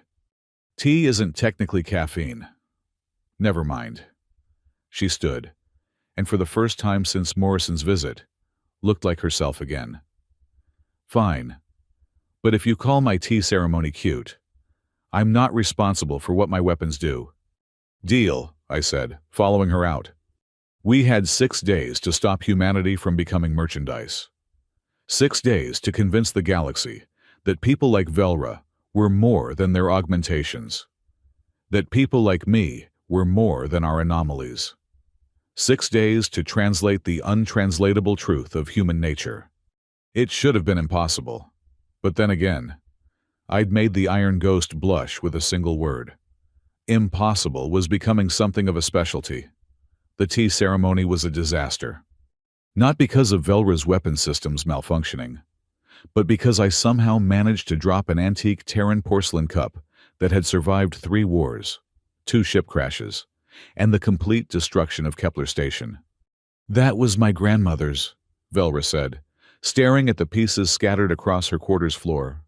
Tea isn't technically caffeine. Never mind. She stood, and for the first time since Morrison's visit, looked like herself again. Fine. But if you call my tea ceremony cute, I'm not responsible for what my weapons do. Deal, I said, following her out. We had 6 days to stop humanity from becoming merchandise. 6 days to convince the galaxy that people like Velra were more than their augmentations. That people like me were more than our anomalies. 6 days to translate the untranslatable truth of human nature. It should have been impossible. But then again, I'd made the Iron Ghost blush with a single word. Impossible was becoming something of a specialty. The tea ceremony was a disaster. Not because of Velra's weapon systems malfunctioning, but because I somehow managed to drop an antique Terran porcelain cup that had survived 3 wars, 2 ship crashes, and the complete destruction of Kepler Station. That was my grandmother's, Velra said, staring at the pieces scattered across her quarters floor.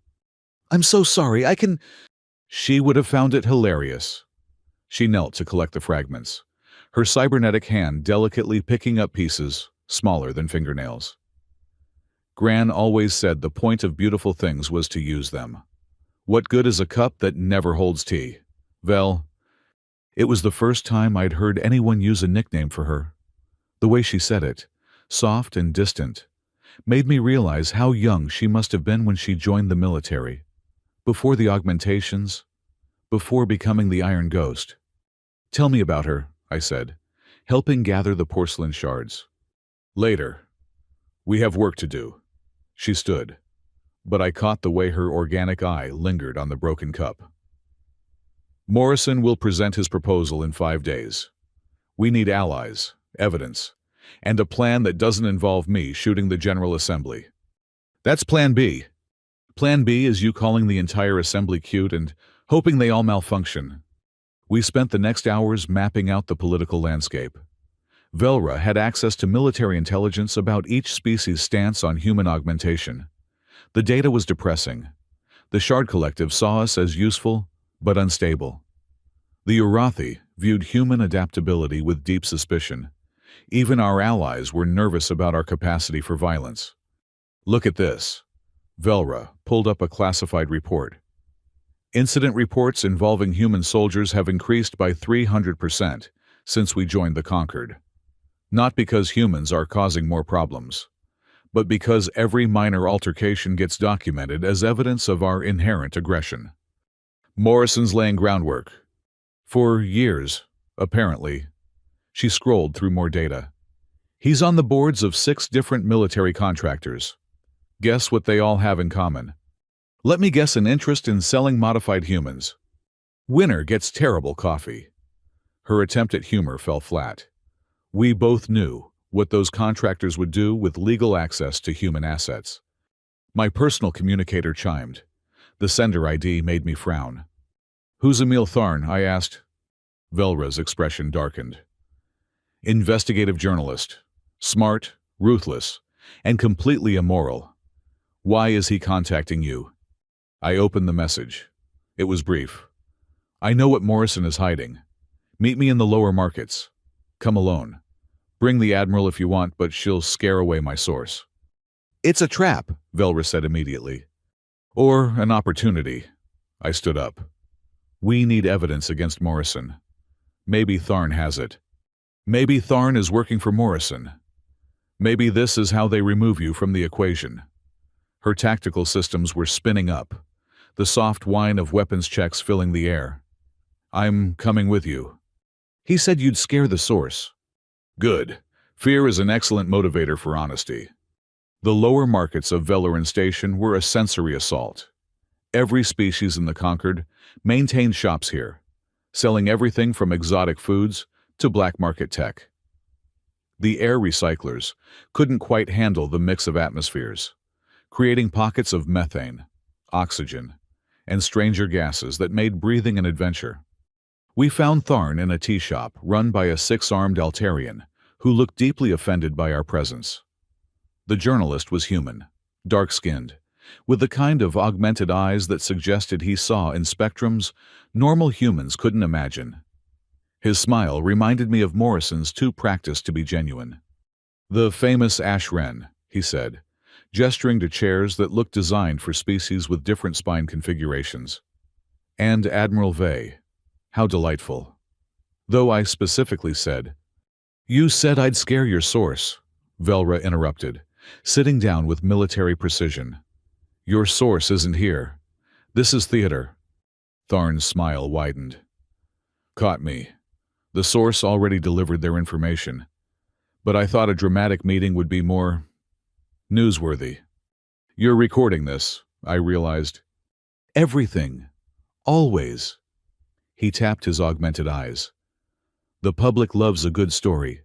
I'm so sorry, She would have found it hilarious. She knelt to collect the fragments, her cybernetic hand delicately picking up pieces smaller than fingernails. Gran always said the point of beautiful things was to use them. What good is a cup that never holds tea? Vel, it was the first time I'd heard anyone use a nickname for her. The way she said it, soft and distant, made me realize how young she must have been when she joined the military, before the augmentations, before becoming the Iron Ghost. Tell me about her, I said, helping gather the porcelain shards. Later. We have work to do. She stood, but I caught the way her organic eye lingered on the broken cup. Morrison will present his proposal in 5 days. We need allies, evidence, and a plan that doesn't involve me shooting the General Assembly. That's Plan B. Plan B is you calling the entire assembly cute and hoping they all malfunction. We spent the next hours mapping out the political landscape. Velra had access to military intelligence about each species' stance on human augmentation. The data was depressing. The Shard Collective saw us as useful, but unstable. The Urathi viewed human adaptability with deep suspicion. Even our allies were nervous about our capacity for violence. Look at this. Velra pulled up a classified report. Incident reports involving human soldiers have increased by 300% since we joined the Concord. Not because humans are causing more problems, but because every minor altercation gets documented as evidence of our inherent aggression. Morrison's laying groundwork. For years, apparently. She scrolled through more data. He's on the boards of 6 different military contractors. Guess what they all have in common? Let me guess, an interest in selling modified humans. Winner gets terrible coffee. Her attempt at humor fell flat. We both knew what those contractors would do with legal access to human assets. My personal communicator chimed. The sender ID made me frown. Who's Emil Tharn? I asked. Velra's expression darkened. Investigative journalist. Smart, ruthless, and completely immoral. Why is he contacting you? I opened the message. It was brief. I know what Morrison is hiding. Meet me in the lower markets. Come alone. Bring the Admiral if you want, but she'll scare away my source. It's a trap, Velra said immediately. Or an opportunity. I stood up. We need evidence against Morrison. Maybe Tharn has it. Maybe Tharn is working for Morrison. Maybe this is how they remove you from the equation. Her tactical systems were spinning up, the soft whine of weapons checks filling the air. I'm coming with you. He said you'd scare the source. Good. Fear is an excellent motivator for honesty. The lower markets of Velarin Station were a sensory assault. Every species in the Conquered maintained shops here, selling everything from exotic foods to black market tech. The air recyclers couldn't quite handle the mix of atmospheres, creating pockets of methane, oxygen, and stranger gases that made breathing an adventure. We found Tharn in a tea shop run by a 6-armed Altarian who looked deeply offended by our presence. The journalist was human, dark-skinned, with the kind of augmented eyes that suggested he saw in spectrums normal humans couldn't imagine. His smile reminded me of Morrison's, too practiced to be genuine. The famous Ash Wren, he said, gesturing to chairs that looked designed for species with different spine configurations. And Admiral Vey. How delightful. Though I specifically said, You said I'd scare your source, Velra interrupted, sitting down with military precision. Your source isn't here. This is theater. Tharn's smile widened. Caught me. The source already delivered their information, but I thought a dramatic meeting would be more newsworthy. You're recording this, I realized. Everything. Always. He tapped his augmented eyes. The public loves a good story.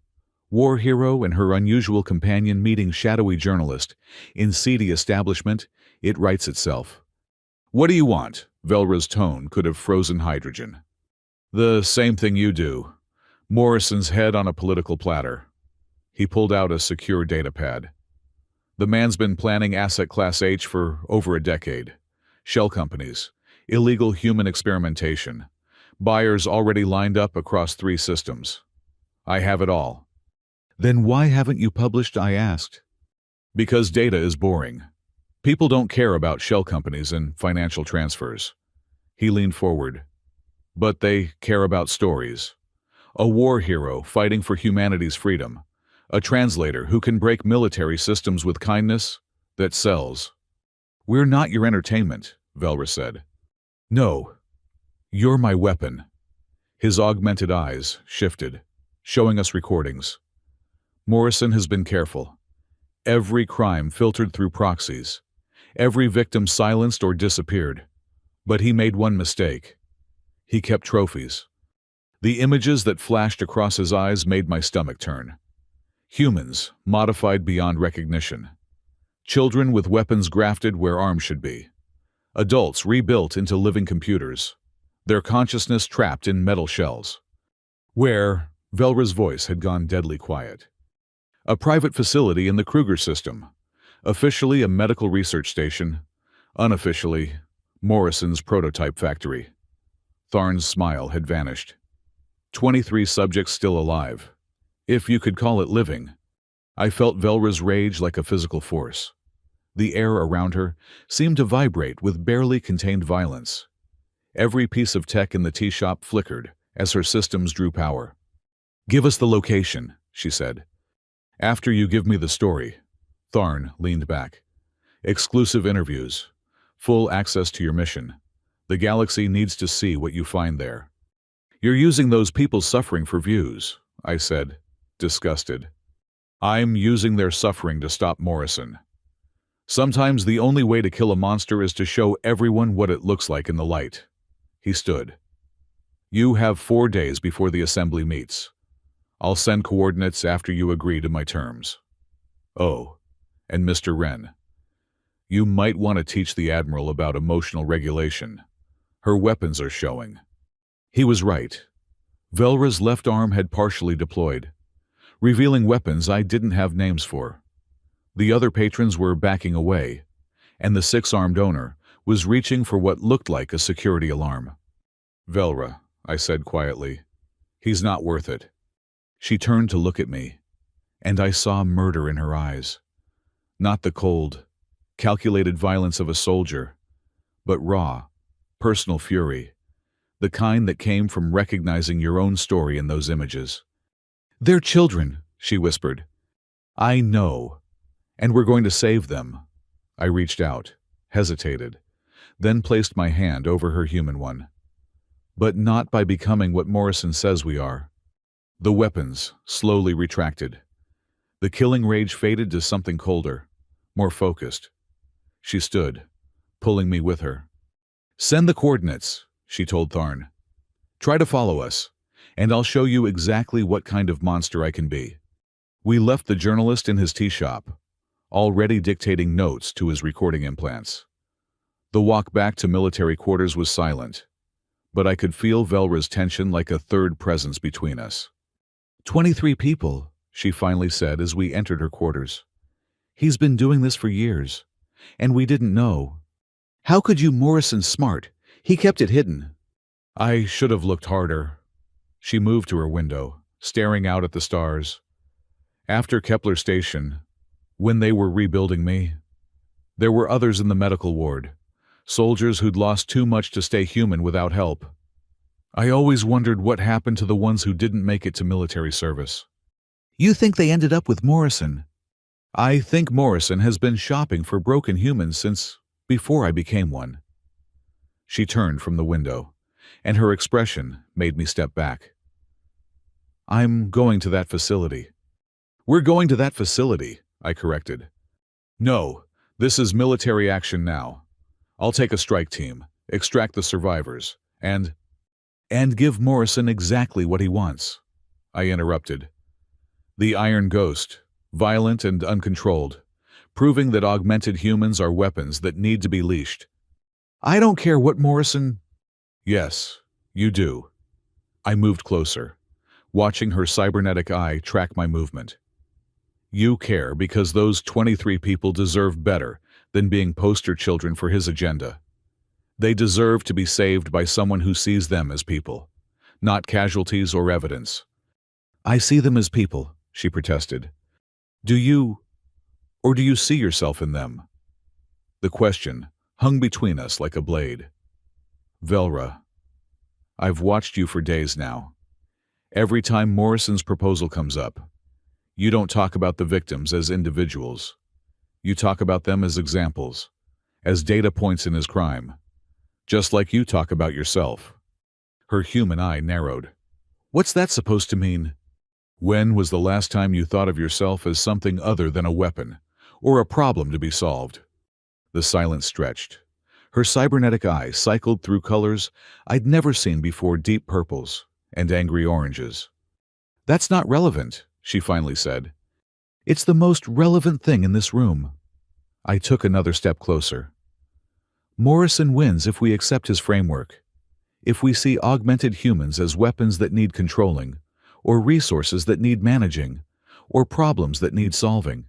War hero and her unusual companion meeting shadowy journalist. In seedy establishment, it writes itself. What do you want? Velra's tone could have frozen hydrogen. The same thing you do. Morrison's head on a political platter. He pulled out a secure datapad. The man's been planning Asset Class H for over a decade. Shell companies, illegal human experimentation, buyers already lined up across 3 systems. I have it all. Then why haven't you published? I asked. Because data is boring. People don't care about shell companies and financial transfers. He leaned forward. But they care about stories. A war hero fighting for humanity's freedom. A translator who can break military systems with kindness that sells. We're not your entertainment, Velra said. No. You're my weapon. His augmented eyes shifted, showing us recordings. Morrison has been careful. Every crime filtered through proxies. Every victim silenced or disappeared. But he made one mistake. He kept trophies. The images that flashed across his eyes made my stomach turn. Humans, modified beyond recognition. Children with weapons grafted where arms should be. Adults rebuilt into living computers. Their consciousness trapped in metal shells. Where? Velra's voice had gone deadly quiet. A private facility in the Kruger system. Officially a medical research station. Unofficially, Morrison's prototype factory. Tharn's smile had vanished. 23 subjects still alive. If you could call it living. I felt Velra's rage like a physical force. The air around her seemed to vibrate with barely contained violence. Every piece of tech in the tea shop flickered as her systems drew power. Give us the location, she said. After you give me the story. Tharn leaned back. Exclusive interviews. Full access to your mission. The galaxy needs to see what you find there. You're using those people's suffering for views, I said, disgusted. I'm using their suffering to stop Morrison. Sometimes the only way to kill a monster is to show everyone what it looks like in the light. He stood. You have 4 days before the assembly meets. I'll send coordinates after you agree to my terms. Oh, and Mr. Wren, you might want to teach the Admiral about emotional regulation. Her weapons are showing. He was right. Velra's left arm had partially deployed, revealing weapons I didn't have names for. The other patrons were backing away, and the 6-armed owner was reaching for what looked like a security alarm. Velra, I said quietly, he's not worth it. She turned to look at me, and I saw murder in her eyes. Not the cold, calculated violence of a soldier, but raw, personal fury, the kind that came from recognizing your own story in those images. They're children, she whispered. I know, and we're going to save them. I reached out, hesitated, then placed my hand over her human one. But not by becoming what Morrison says we are. The weapons slowly retracted. The killing rage faded to something colder, more focused. She stood, pulling me with her. Send the coordinates, she told Tharn. Try to follow us, and I'll show you exactly what kind of monster I can be. We left the journalist in his tea shop, already dictating notes to his recording implants. The walk back to military quarters was silent, but I could feel Velra's tension like a third presence between us. 23 people, she finally said as we entered her quarters. He's been doing this for years, and we didn't know. How could you? Morrison's smart. He kept it hidden. I should have looked harder. She moved to her window, staring out at the stars. After Kepler Station, when they were rebuilding me, there were others in the medical ward, soldiers who'd lost too much to stay human without help. I always wondered what happened to the ones who didn't make it to military service. You think they ended up with Morrison? I think Morrison has been shopping for broken humans since before I became one. She turned from the window, and her expression made me step back. I'm going to that facility. We're going to that facility, I corrected. No, this is military action now. I'll take a strike team, extract the survivors, and give Morrison exactly what he wants, I interrupted. The Iron Ghost, violent and uncontrolled, proving that augmented humans are weapons that need to be leashed. I don't care what Morrison... Yes, you do. I moved closer, watching her cybernetic eye track my movement. You care because those 23 people deserve better than being poster children for his agenda. They deserve to be saved by someone who sees them as people, not casualties or evidence. I see them as people, she protested. Do you see yourself in them? The question hung between us like a blade. Velra, I've watched you for days now. Every time Morrison's proposal comes up, you don't talk about the victims as individuals. You talk about them as examples, as data points in his crime. Just like you talk about yourself. Her human eye narrowed. What's that supposed to mean? When was the last time you thought of yourself as something other than a weapon, or a problem to be solved? The silence stretched. Her cybernetic eye cycled through colors I'd never seen before, deep purples and angry oranges. That's not relevant, she finally said. It's the most relevant thing in this room. I took another step closer. Morrison wins if we accept his framework. If we see augmented humans as weapons that need controlling, or resources that need managing, or problems that need solving.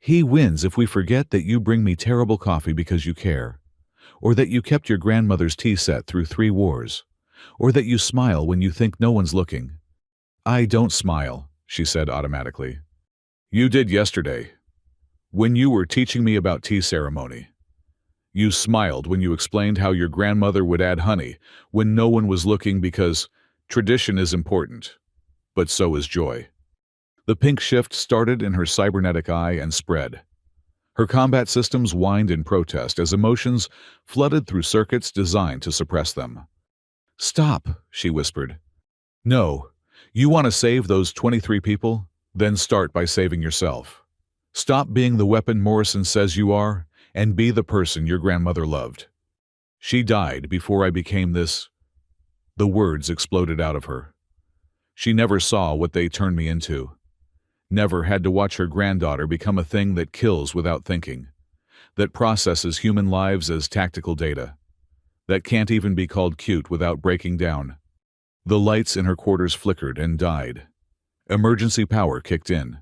He wins if we forget that you bring me terrible coffee because you care, or that you kept your grandmother's tea set through 3 wars, or that you smile when you think no one's looking. I don't smile, she said automatically. You did yesterday, when you were teaching me about tea ceremony. You smiled when you explained how your grandmother would add honey when no one was looking because tradition is important, but so is joy. The pink shift started in her cybernetic eye and spread. Her combat systems whined in protest as emotions flooded through circuits designed to suppress them. Stop, she whispered. No, you want to save those 23 people? Then start by saving yourself. Stop being the weapon Morrison says you are, and be the person your grandmother loved. She died before I became this. The words exploded out of her. She never saw what they turned me into. Never had to watch her granddaughter become a thing that kills without thinking, that processes human lives as tactical data, that can't even be called cute without breaking down. The lights in her quarters flickered and died. Emergency power kicked in,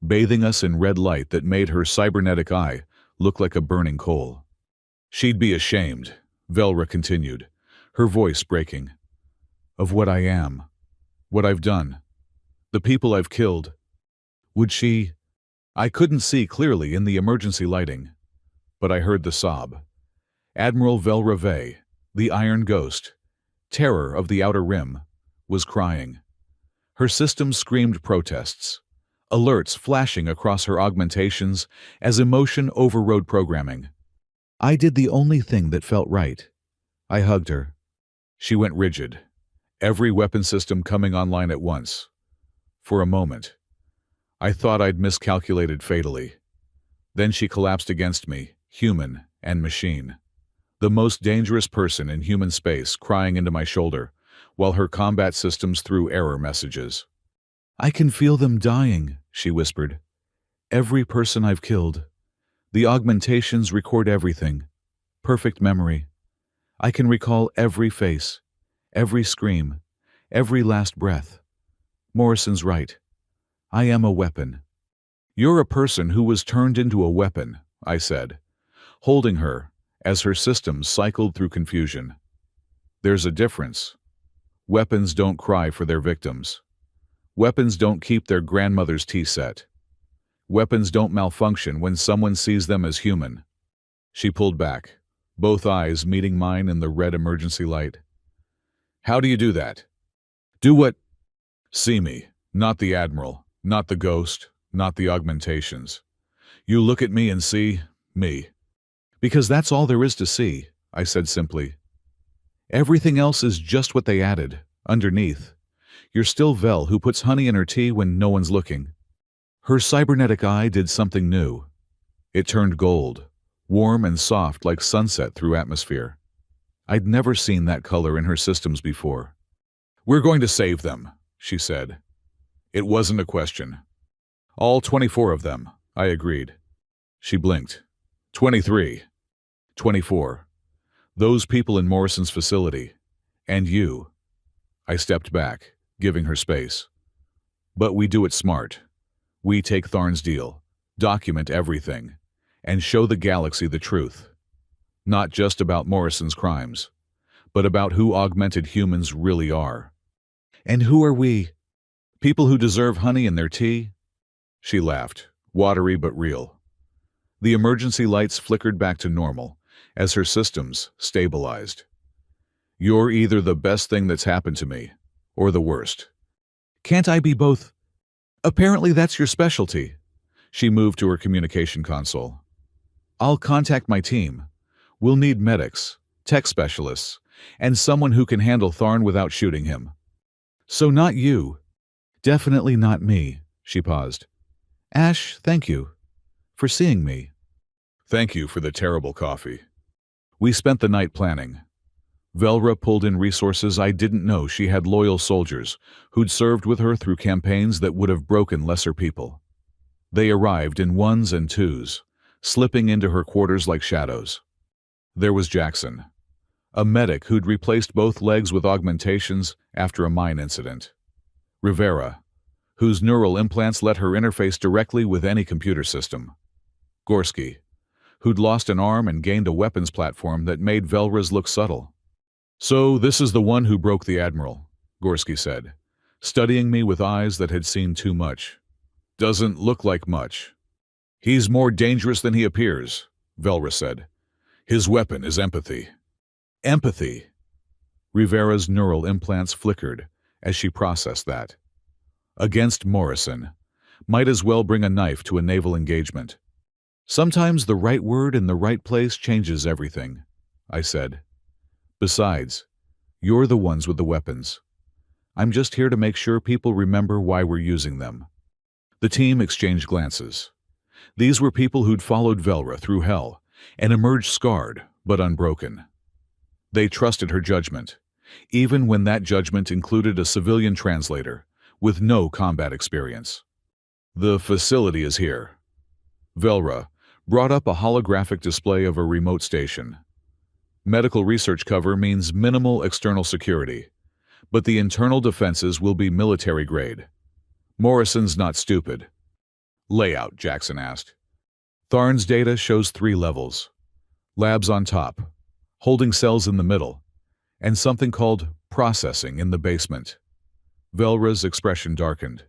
bathing us in red light that made her cybernetic eye look like a burning coal. She'd be ashamed, Velra continued, her voice breaking, of what I am, what I've done, the people I've killed. Would she? I couldn't see clearly in the emergency lighting, but I heard the sob. Admiral Velra Vey, the Iron Ghost, terror of the Outer Rim, was crying. Her system screamed protests, alerts flashing across her augmentations as emotion overrode programming. I did the only thing that felt right. I hugged her. She went rigid, every weapon system coming online at once. For a moment, I thought I'd miscalculated fatally. Then she collapsed against me, human and machine. The most dangerous person in human space crying into my shoulder, while her combat systems threw error messages. I can feel them dying, she whispered. Every person I've killed. The augmentations record everything. Perfect memory. I can recall every face, every scream, every last breath. Morrison's right. I am a weapon. You're a person who was turned into a weapon, I said, holding her as her systems cycled through confusion. There's a difference. Weapons don't cry for their victims. Weapons don't keep their grandmother's tea set. Weapons don't malfunction when someone sees them as human. She pulled back, both eyes meeting mine in the red emergency light. How do you do that? Do what? See me, not the Admiral, not the Ghost, not the augmentations. You look at me and see me. Because that's all there is to see, I said simply. Everything else is just what they added, underneath. You're still Vel who puts honey in her tea when no one's looking. Her cybernetic eye did something new. It turned gold, warm and soft like sunset through atmosphere. I'd never seen that color in her systems before. We're going to save them, she said. It wasn't a question. All 24 of them, I agreed. She blinked. 23. 24. Those people in Morrison's facility. And you. I stepped back, giving her space. But we do it smart. We take Tharn's deal, document everything, and show the galaxy the truth. Not just about Morrison's crimes, but about who augmented humans really are. And who are we? People who deserve honey in their tea? She laughed, watery but real. The emergency lights flickered back to normal as her systems stabilized. You're either the best thing that's happened to me, or the worst. Can't I be both? Apparently that's your specialty. She moved to her communication console. I'll contact my team. We'll need medics, tech specialists, and someone who can handle Tharn without shooting him. So not you. Definitely not me, she paused. Ash, thank you for seeing me. Thank you for the terrible coffee. We spent the night planning. Velra pulled in resources I didn't know she had loyal soldiers who'd served with her through campaigns that would have broken lesser people. They arrived in ones and twos, slipping into her quarters like shadows. There was Jackson, a medic who'd replaced both legs with augmentations after a mine incident. Rivera, whose neural implants let her interface directly with any computer system. Gorski, who'd lost an arm and gained a weapons platform that made Velra's look subtle. So this is the one who broke the Admiral, Gorski said, studying me with eyes that had seen too much. Doesn't look like much. He's more dangerous than he appears, Velra said. His weapon is empathy. Empathy. Rivera's neural implants flickered as she processed that. Against Morrison, might as well bring a knife to a naval engagement. Sometimes the right word in the right place changes everything, I said. Besides, you're the ones with the weapons. I'm just here to make sure people remember why we're using them. The team exchanged glances. These were people who'd followed Velra through hell and emerged scarred but unbroken. They trusted her judgment, even when that judgment included a civilian translator with no combat experience. The facility is here. Velra brought up a holographic display of a remote station. Medical research cover means minimal external security, but the internal defenses will be military grade. Morrison's not stupid. Layout, Jackson asked. Tharn's data shows 3 levels. Labs on top, holding cells in the middle, and something called processing in the basement. Velra's expression darkened.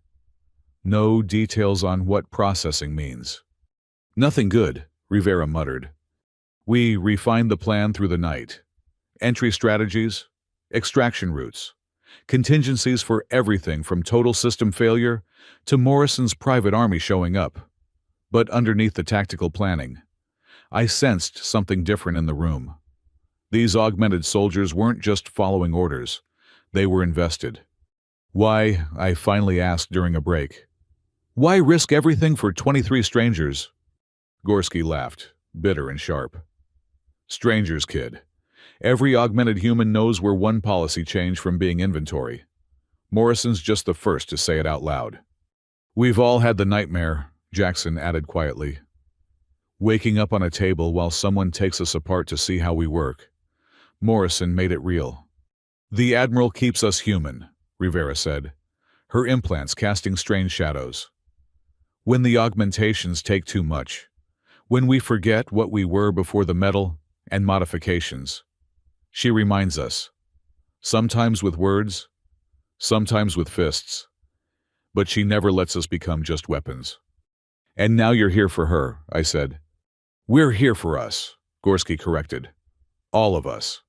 No details on what processing means. Nothing good, Rivera muttered. We refined the plan through the night. Entry strategies, extraction routes, contingencies for everything from total system failure to Morrison's private army showing up. But underneath the tactical planning, I sensed something different in the room. These augmented soldiers weren't just following orders, they were invested. Why, I finally asked during a break. Why risk everything for 23 strangers? Gorski laughed, bitter and sharp. Strangers, kid. Every augmented human knows we're one policy change from being inventory. Morrison's just the first to say it out loud. We've all had the nightmare, Jackson added quietly. Waking up on a table while someone takes us apart to see how we work. Morrison made it real. The Admiral keeps us human, Rivera said, her implants casting strange shadows. When the augmentations take too much, when we forget what we were before the metal and modifications, she reminds us, sometimes with words, sometimes with fists, but she never lets us become just weapons. And now you're here for her, I said. We're here for us, Gorski corrected. All of us.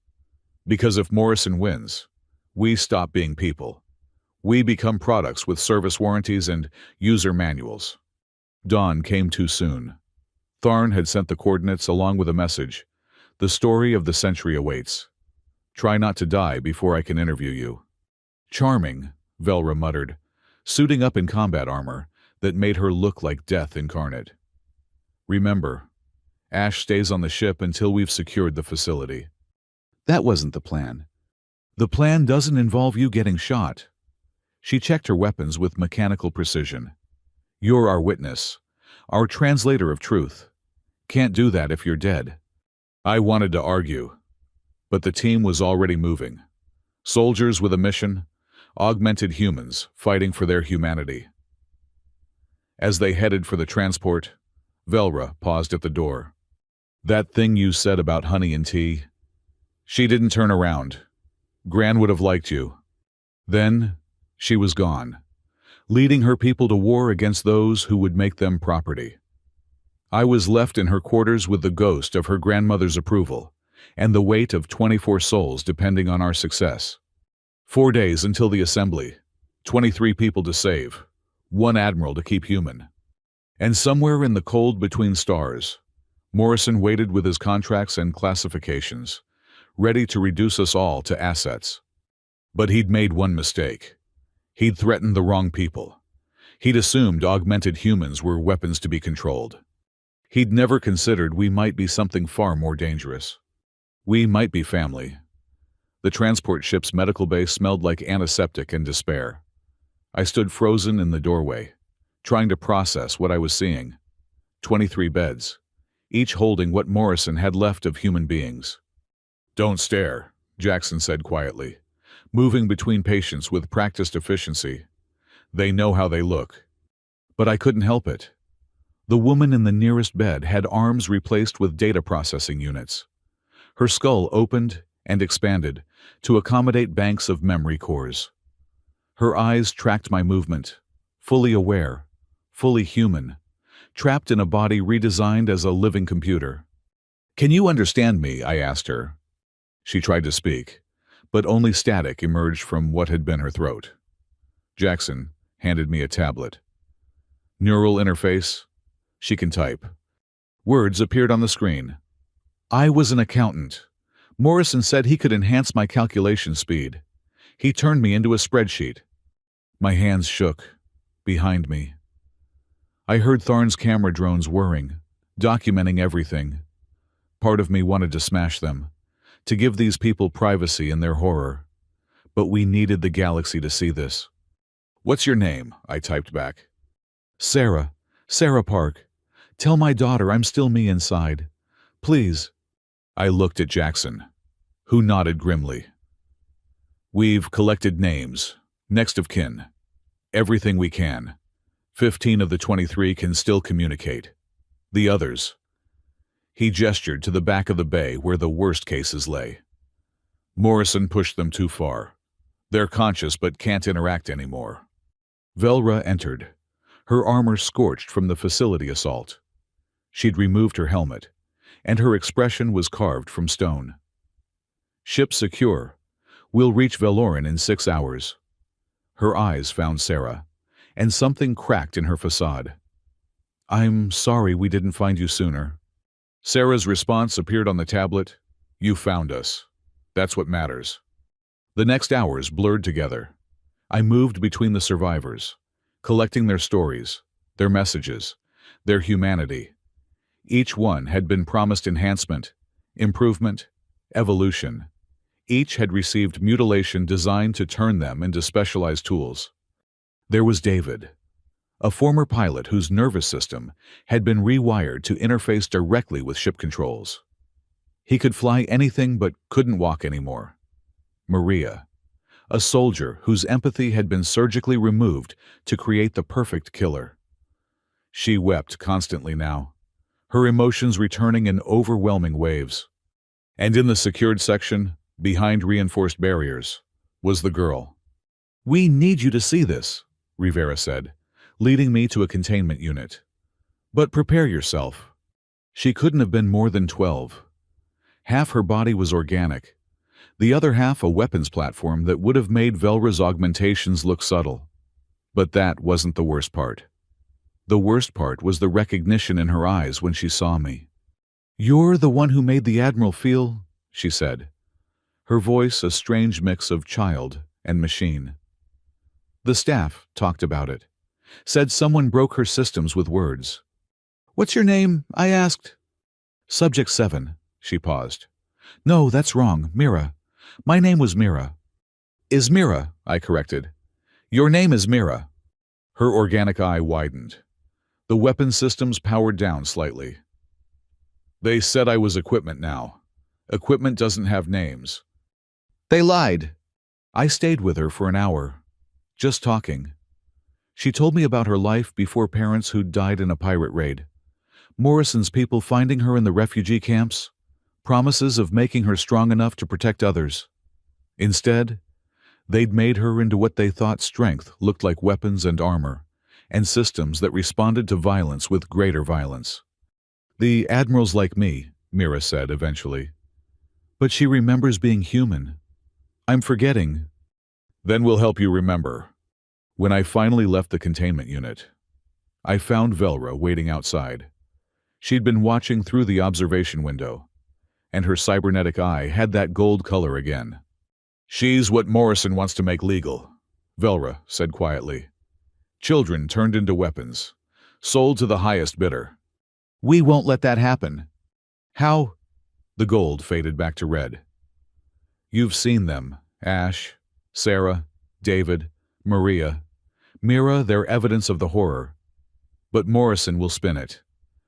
Because if Morrison wins, we stop being people. We become products with service warranties and user manuals. Dawn came too soon. Tharn had sent the coordinates along with a message. The story of the century awaits. Try not to die before I can interview you. Charming, Velra muttered, suiting up in combat armor that made her look like death incarnate. Remember, Ash stays on the ship until we've secured the facility. That wasn't the plan. The plan doesn't involve you getting shot. She checked her weapons with mechanical precision. You're our witness, our translator of truth. Can't do that if you're dead. I wanted to argue, but the team was already moving. Soldiers with a mission, augmented humans fighting for their humanity. As they headed for the transport, Velra paused at the door. That thing you said about honey and tea? She didn't turn around. Gran would have liked you. Then, she was gone, leading her people to war against those who would make them property. I was left in her quarters with the ghost of her grandmother's approval, and the weight of 24 souls depending on our success. 4 days until the assembly, 23 people to save, 1 admiral to keep human. And somewhere in the cold between stars, Morrison waited with his contracts and classifications, ready to reduce us all to assets. But he'd made one mistake. He'd threatened the wrong people. He'd assumed augmented humans were weapons to be controlled. He'd never considered we might be something far more dangerous. We might be family. The transport ship's medical base smelled like antiseptic and despair. I stood frozen in the doorway, trying to process what I was seeing. 23 beds, each holding what Morrison had left of human beings. Don't stare, Jackson said quietly, moving between patients with practiced efficiency. They know how they look. But I couldn't help it. The woman in the nearest bed had arms replaced with data processing units. Her skull opened and expanded to accommodate banks of memory cores. Her eyes tracked my movement, fully aware, fully human, trapped in a body redesigned as a living computer. Can you understand me? I asked her. She tried to speak, but only static emerged from what had been her throat. Jackson handed me a tablet. Neural interface. She can type. Words appeared on the screen. I was an accountant. Morrison said he could enhance my calculation speed. He turned me into a spreadsheet. My hands shook. Behind me. I heard Tharn's camera drones whirring, documenting everything. Part of me wanted to smash them, to give these people privacy in their horror. But we needed the galaxy to see this. "What's your name?" I typed back. "Sarah. Sarah Park. Tell my daughter I'm still me inside. Please." I looked at Jackson, who nodded grimly. "We've collected names, next of kin. Everything we can. 15 of the 23 can still communicate. The others." He gestured to the back of the bay where the worst cases lay. "Morrison pushed them too far. They're conscious but can't interact anymore." Velra entered, her armor scorched from the facility assault. She'd removed her helmet, and her expression was carved from stone. "Ship secure. We'll reach Velorin in 6 hours." Her eyes found Sarah, and something cracked in her facade. "I'm sorry we didn't find you sooner." Sarah's response appeared on the tablet. "You found us. That's what matters." The next hours blurred together. I moved between the survivors, collecting their stories, their messages, their humanity. Each one had been promised enhancement, improvement, evolution. Each had received mutilation designed to turn them into specialized tools. There was David, a former pilot whose nervous system had been rewired to interface directly with ship controls. He could fly anything but couldn't walk anymore. Maria, a soldier whose empathy had been surgically removed to create the perfect killer. She wept constantly now, her emotions returning in overwhelming waves. And in the secured section, behind reinforced barriers, was the girl. "We need you to see this," Rivera said, leading me to a containment unit. "But prepare yourself." She couldn't have been more than 12. Half her body was organic, the other half a weapons platform that would have made Velra's augmentations look subtle. But that wasn't the worst part. The worst part was the recognition in her eyes when she saw me. "You're the one who made the Admiral feel," she said, her voice a strange mix of child and machine. "The staff talked about it, said someone broke her systems with words." "What's your name?" I asked. "Subject 7, she paused. "No, that's wrong. Mira. My name was Mira." "Is Mira," I corrected. "Your name is Mira." Her organic eye widened. The weapon systems powered down slightly. "They said I was equipment now. Equipment doesn't have names." "They lied." I stayed with her for an hour, just talking. She told me about her life before parents who'd died in a pirate raid, Morrison's people finding her in the refugee camps, promises of making her strong enough to protect others. Instead, they'd made her into what they thought strength looked like: weapons and armor, and systems that responded to violence with greater violence. "The Admiral's like me," Mira said eventually. "But she remembers being human. I'm forgetting." "Then we'll help you remember." When I finally left the containment unit, I found Velra waiting outside. She'd been watching through the observation window, and her cybernetic eye had that gold color again. "She's what Morrison wants to make legal," Velra said quietly. "Children turned into weapons, sold to the highest bidder." "We won't let that happen." "How?" The gold faded back to red. "You've seen them, Ash, Sarah, David, Maria. Mira, they're evidence of the horror. But Morrison will spin it.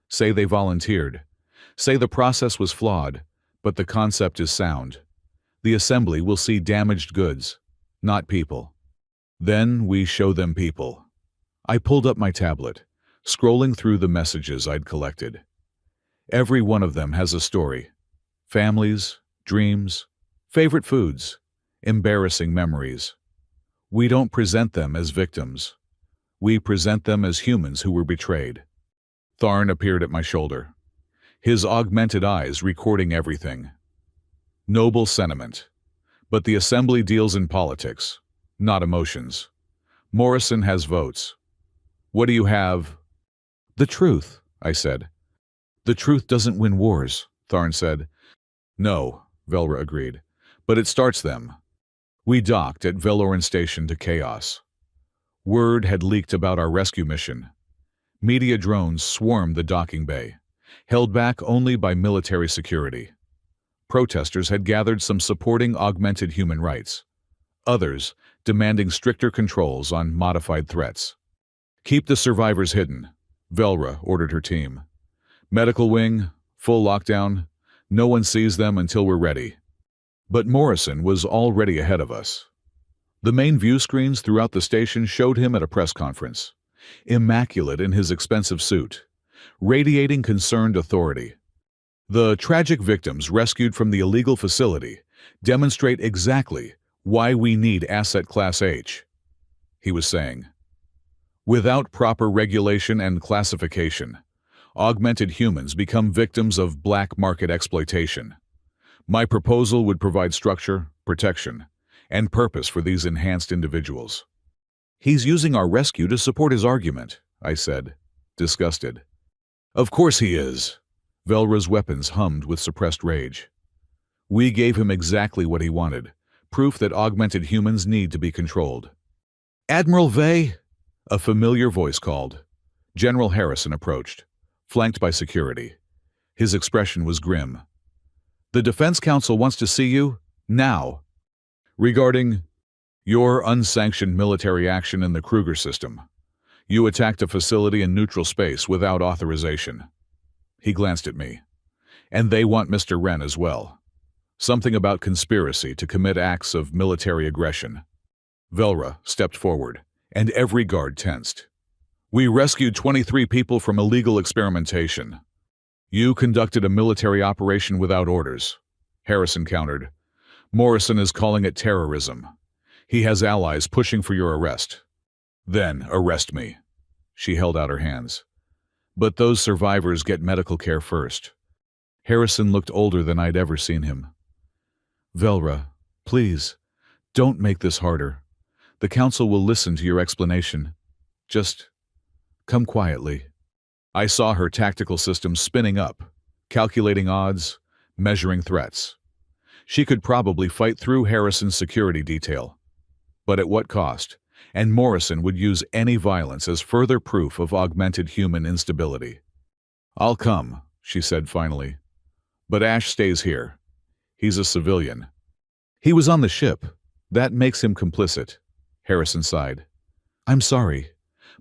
Say they volunteered. Say the process was flawed, but the concept is sound. The assembly will see damaged goods, not people. Then we show them people." I pulled up my tablet, scrolling through the messages I'd collected. Every one of them has a story. Families, dreams, favorite foods, embarrassing memories. We don't present them as victims. We present them as humans who were betrayed. Tharn appeared at my shoulder, his augmented eyes recording everything. "Noble sentiment. But the assembly deals in politics, not emotions. Morrison has votes. What do you have?" "The truth," I said. "The truth doesn't win wars," Tharn said. "No," Velra agreed, "but it starts them." We docked at Velorin Station to chaos. Word had leaked about our rescue mission. Media drones swarmed the docking bay, held back only by military security. Protesters had gathered, some supporting augmented human rights, others demanding stricter controls on modified threats. "Keep the survivors hidden," Velra ordered her team. "Medical wing, full lockdown. No one sees them until we're ready." But Morrison was already ahead of us. The main view screens throughout the station showed him at a press conference, immaculate in his expensive suit, radiating concerned authority. "The tragic victims rescued from the illegal facility demonstrate exactly why we need Asset Class H," he was saying. "Without proper regulation and classification, augmented humans become victims of black market exploitation. My proposal would provide structure, protection, and purpose for these enhanced individuals." "He's using our rescue to support his argument," I said, disgusted. "Of course he is." Velra's weapons hummed with suppressed rage. "We gave him exactly what he wanted, proof that augmented humans need to be controlled." "Admiral Vey?" a familiar voice called. General Harrison approached, flanked by security. His expression was grim. "The Defense Council wants to see you, now." "Regarding your unsanctioned military action in the Kruger system. You attacked a facility in neutral space without authorization." He glanced at me. "And they want Mr. Wren as well. Something about conspiracy to commit acts of military aggression." Velra stepped forward, and every guard tensed. "We rescued 23 people from illegal experimentation. You conducted a military operation without orders," Harrison countered. "Morrison is calling it terrorism. He has allies pushing for your arrest." "Then arrest me." She held out her hands. "But those survivors get medical care first." Harrison looked older than I'd ever seen him. "Velra, please, don't make this harder. The council will listen to your explanation. Just come quietly." I saw her tactical system spinning up, calculating odds, measuring threats. She could probably fight through Harrison's security detail. But at what cost? And Morrison would use any violence as further proof of augmented human instability. "I'll come," she said finally. "But Ash stays here. He's a civilian." "He was on the ship. That makes him complicit," Harrison sighed. "I'm sorry.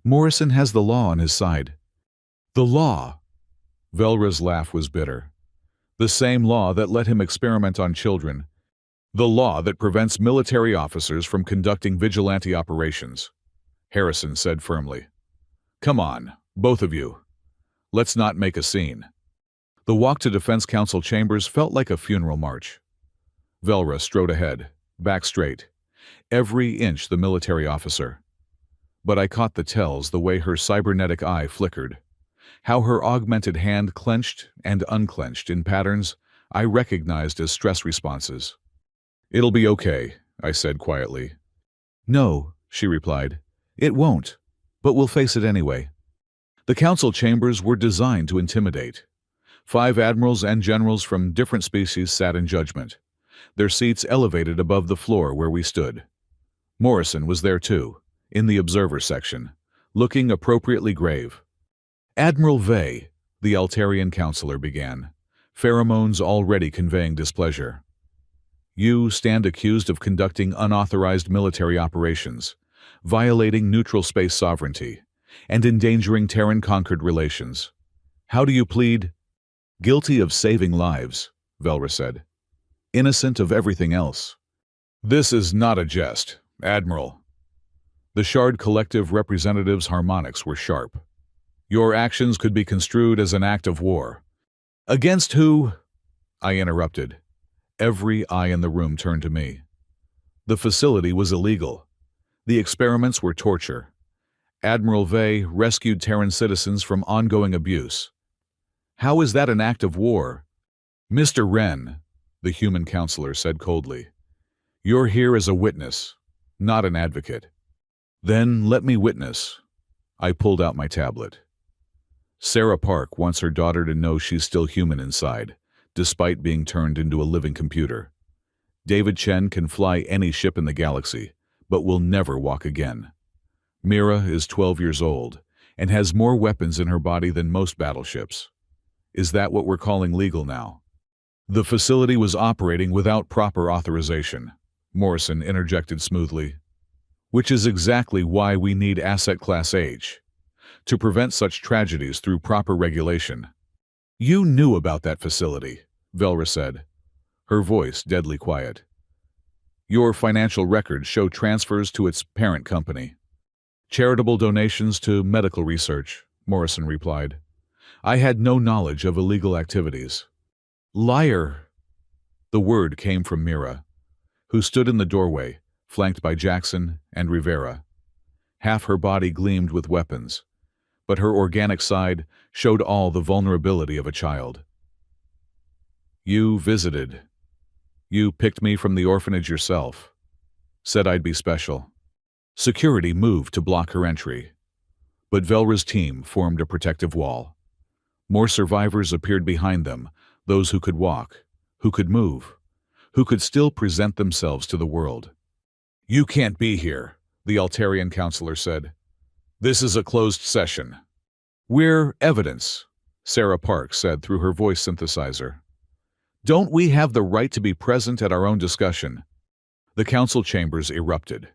Morrison has the law on his side." "The law?" Velra's laugh was bitter. "The same law that let him experiment on children. The law that prevents military officers from conducting vigilante operations," Harrison said firmly. "Come on, both of you. Let's not make a scene." The walk to Defense Council chambers felt like a funeral march. Velra strode ahead, back straight, every inch the military officer. But I caught the tells, the way her cybernetic eye flickered, how her augmented hand clenched and unclenched in patterns I recognized as stress responses. "It'll be okay," I said quietly. "No," she replied. "It won't, but we'll face it anyway." The council chambers were designed to intimidate. 5 admirals and generals from different species sat in judgment, their seats elevated above the floor where we stood. Morrison was there too, in the observer section, looking appropriately grave. "Admiral Vey," the Altarian counselor began, pheromones already conveying displeasure. "You stand accused of conducting unauthorized military operations, violating neutral space sovereignty, and endangering Terran-conquered relations. How do you plead?" "Guilty of saving lives," Velra said. "Innocent of everything else." "This is not a jest, Admiral." The Shard Collective representative's harmonics were sharp. "Your actions could be construed as an act of war." "Against who?" I interrupted. Every eye in the room turned to me. The facility was illegal. The experiments were torture. Admiral Vey rescued Terran citizens from ongoing abuse. How is that an act of war? "Mr. Wren," the human counselor said coldly, "you're here as a witness, not an advocate." "Then let me witness." I pulled out my tablet. Sarah Park wants her daughter to know she's still human inside, despite being turned into a living computer. David Chen can fly any ship in the galaxy, but will never walk again. Mira is 12 years old, and has more weapons in her body than most battleships. Is that what we're calling legal now? The facility was operating without proper authorization, Morrison interjected smoothly. Which is exactly why we need Asset Class H, to prevent such tragedies through proper regulation. You knew about that facility, Velra said, her voice deadly quiet. Your financial records show transfers to its parent company. Charitable donations to medical research, Morrison replied. I had no knowledge of illegal activities. Liar! The word came from Mira, who stood in the doorway, flanked by Jackson and Rivera. Half her body gleamed with weapons, but her organic side showed all the vulnerability of a child. You visited. You picked me from the orphanage yourself. Said I'd be special. Security moved to block her entry, but Velra's team formed a protective wall. More survivors appeared behind them, those who could walk, who could move, who could still present themselves to the world. You can't be here, the Altarian counselor said. This is a closed session. We're evidence, Sarah Park said through her voice synthesizer. Don't we have the right to be present at our own discussion? The council chambers erupted.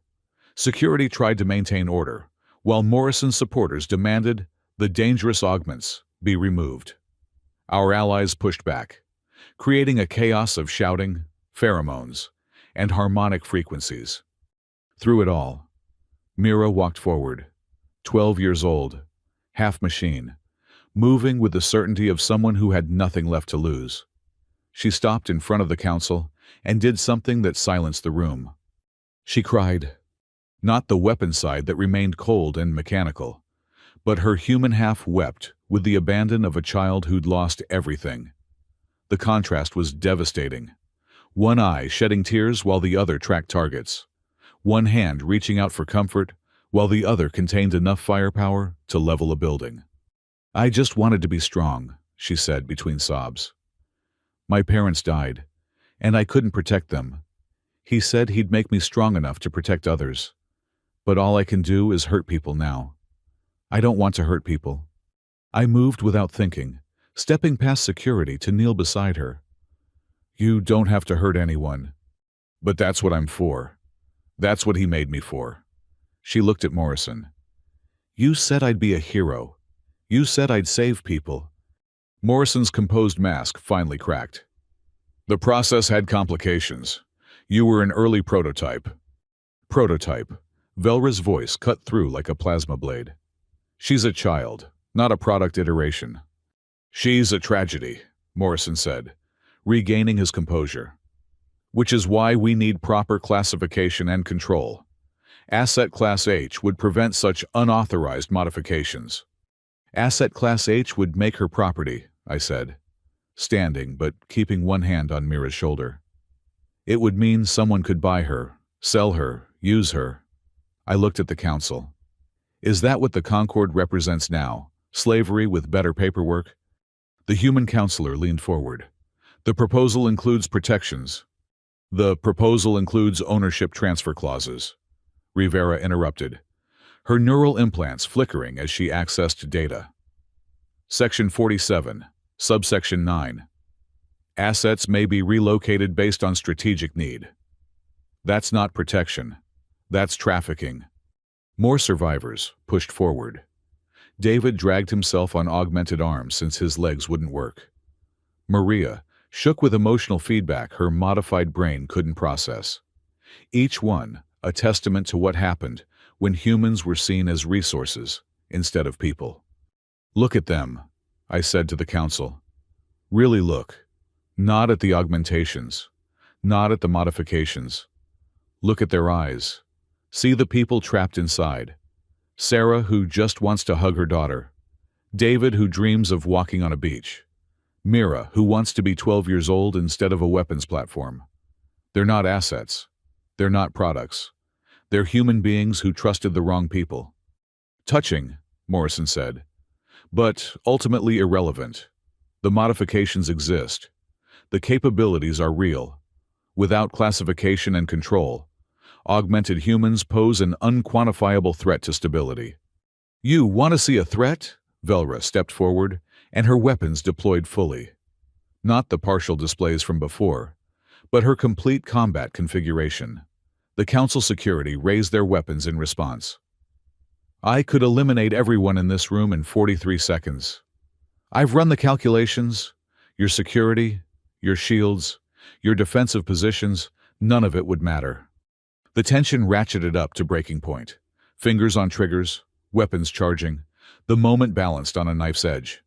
Security tried to maintain order, while Morrison's supporters demanded the dangerous augments be removed. Our allies pushed back, creating a chaos of shouting, pheromones, and harmonic frequencies. Through it all, Mira walked forward, 12 years old, half machine, moving with the certainty of someone who had nothing left to lose. She stopped in front of the council and did something that silenced the room. She cried, not the weapon side that remained cold and mechanical, but her human half wept with the abandon of a child who'd lost everything. The contrast was devastating. One eye shedding tears while the other tracked targets. One hand reaching out for comfort, while the other contained enough firepower to level a building. I just wanted to be strong, she said between sobs. My parents died, and I couldn't protect them. He said he'd make me strong enough to protect others. But all I can do is hurt people now. I don't want to hurt people. I moved without thinking, stepping past security to kneel beside her. You don't have to hurt anyone. But that's what I'm for. That's what he made me for. She looked at Morrison. You said I'd be a hero. You said I'd save people. Morrison's composed mask finally cracked. The process had complications. You were an early prototype. Prototype. Velra's voice cut through like a plasma blade. She's a child, not a product iteration. She's a tragedy, Morrison said, regaining his composure. Which is why we need proper classification and control. Asset Class H would prevent such unauthorized modifications. Asset Class H would make her property, I said, standing but keeping one hand on Mira's shoulder. It would mean someone could buy her, sell her, use her. I looked at the council. Is that what the Concord represents now? Slavery with better paperwork? The human counselor leaned forward. The proposal includes protections. The proposal includes ownership transfer clauses. Rivera interrupted, her neural implants flickering as she accessed data. Section 47, subsection 9. Assets may be relocated based on strategic need. That's not protection. That's trafficking. More survivors pushed forward. David dragged himself on augmented arms since his legs wouldn't work. Maria shook with emotional feedback her modified brain couldn't process. Each one a testament to what happened when humans were seen as resources instead of people. Look at them, I said to the council. Really look. Not at the augmentations. Not at the modifications. Look at their eyes. See the people trapped inside. Sarah, who just wants to hug her daughter. David, who dreams of walking on a beach. Mira, who wants to be 12 years old instead of a weapons platform. They're not assets. They're not products. They're human beings who trusted the wrong people. Touching, Morrison said, but ultimately irrelevant. The modifications exist. The capabilities are real. Without classification and control, augmented humans pose an unquantifiable threat to stability. You want to see a threat? Velra stepped forward, and her weapons deployed fully. Not the partial displays from before, but her complete combat configuration. The Council security raised their weapons in response. I could eliminate everyone in this room in 43 seconds. I've run the calculations. Your security, your shields, your defensive positions, none of it would matter. The tension ratcheted up to breaking point. Fingers on triggers, weapons charging, the moment balanced on a knife's edge.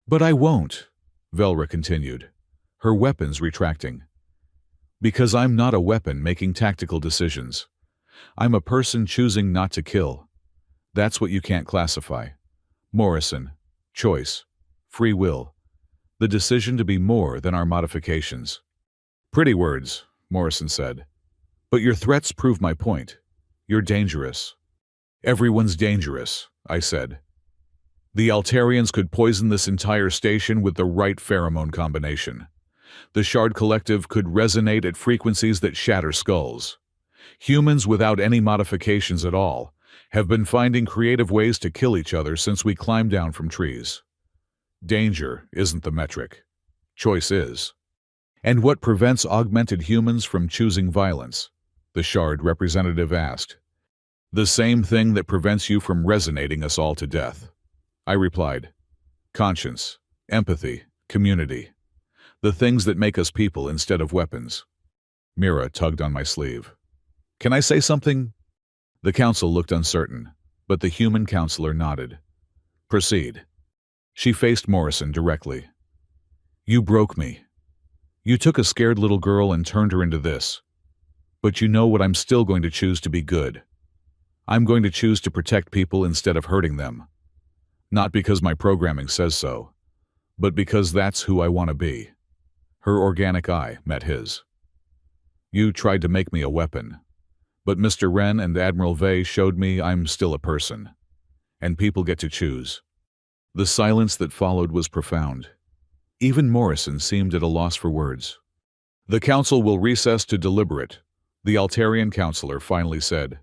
But I won't, Velra continued, her weapons retracting. Because I'm not a weapon making tactical decisions. I'm a person choosing not to kill. That's what you can't classify. Morrison, choice, free will, the decision to be more than our modifications. Pretty words, Morrison said. But your threats prove my point. You're dangerous. Everyone's dangerous, I said. The Altarians could poison this entire station with the right pheromone combination. The Shard Collective could resonate at frequencies that shatter skulls. Humans without any modifications at all have been finding creative ways to kill each other since we climbed down from trees. Danger isn't the metric. Choice is. And what prevents augmented humans from choosing violence? The Shard representative asked. The same thing that prevents you from resonating us all to death. I replied. Conscience, empathy, community. The things that make us people instead of weapons. Mira tugged on my sleeve. Can I say something? The council looked uncertain, but the human counselor nodded. Proceed. She faced Morrison directly. You broke me. You took a scared little girl and turned her into this. But you know what? I'm still going to choose to be good. I'm going to choose to protect people instead of hurting them. Not because my programming says so, but because that's who I want to be. Her organic eye met his. You tried to make me a weapon, but Mr. Wren and Admiral Vey showed me I'm still a person, and people get to choose. The silence that followed was profound. Even Morrison seemed at a loss for words. The council will recess to deliberate, the Altarian counselor finally said.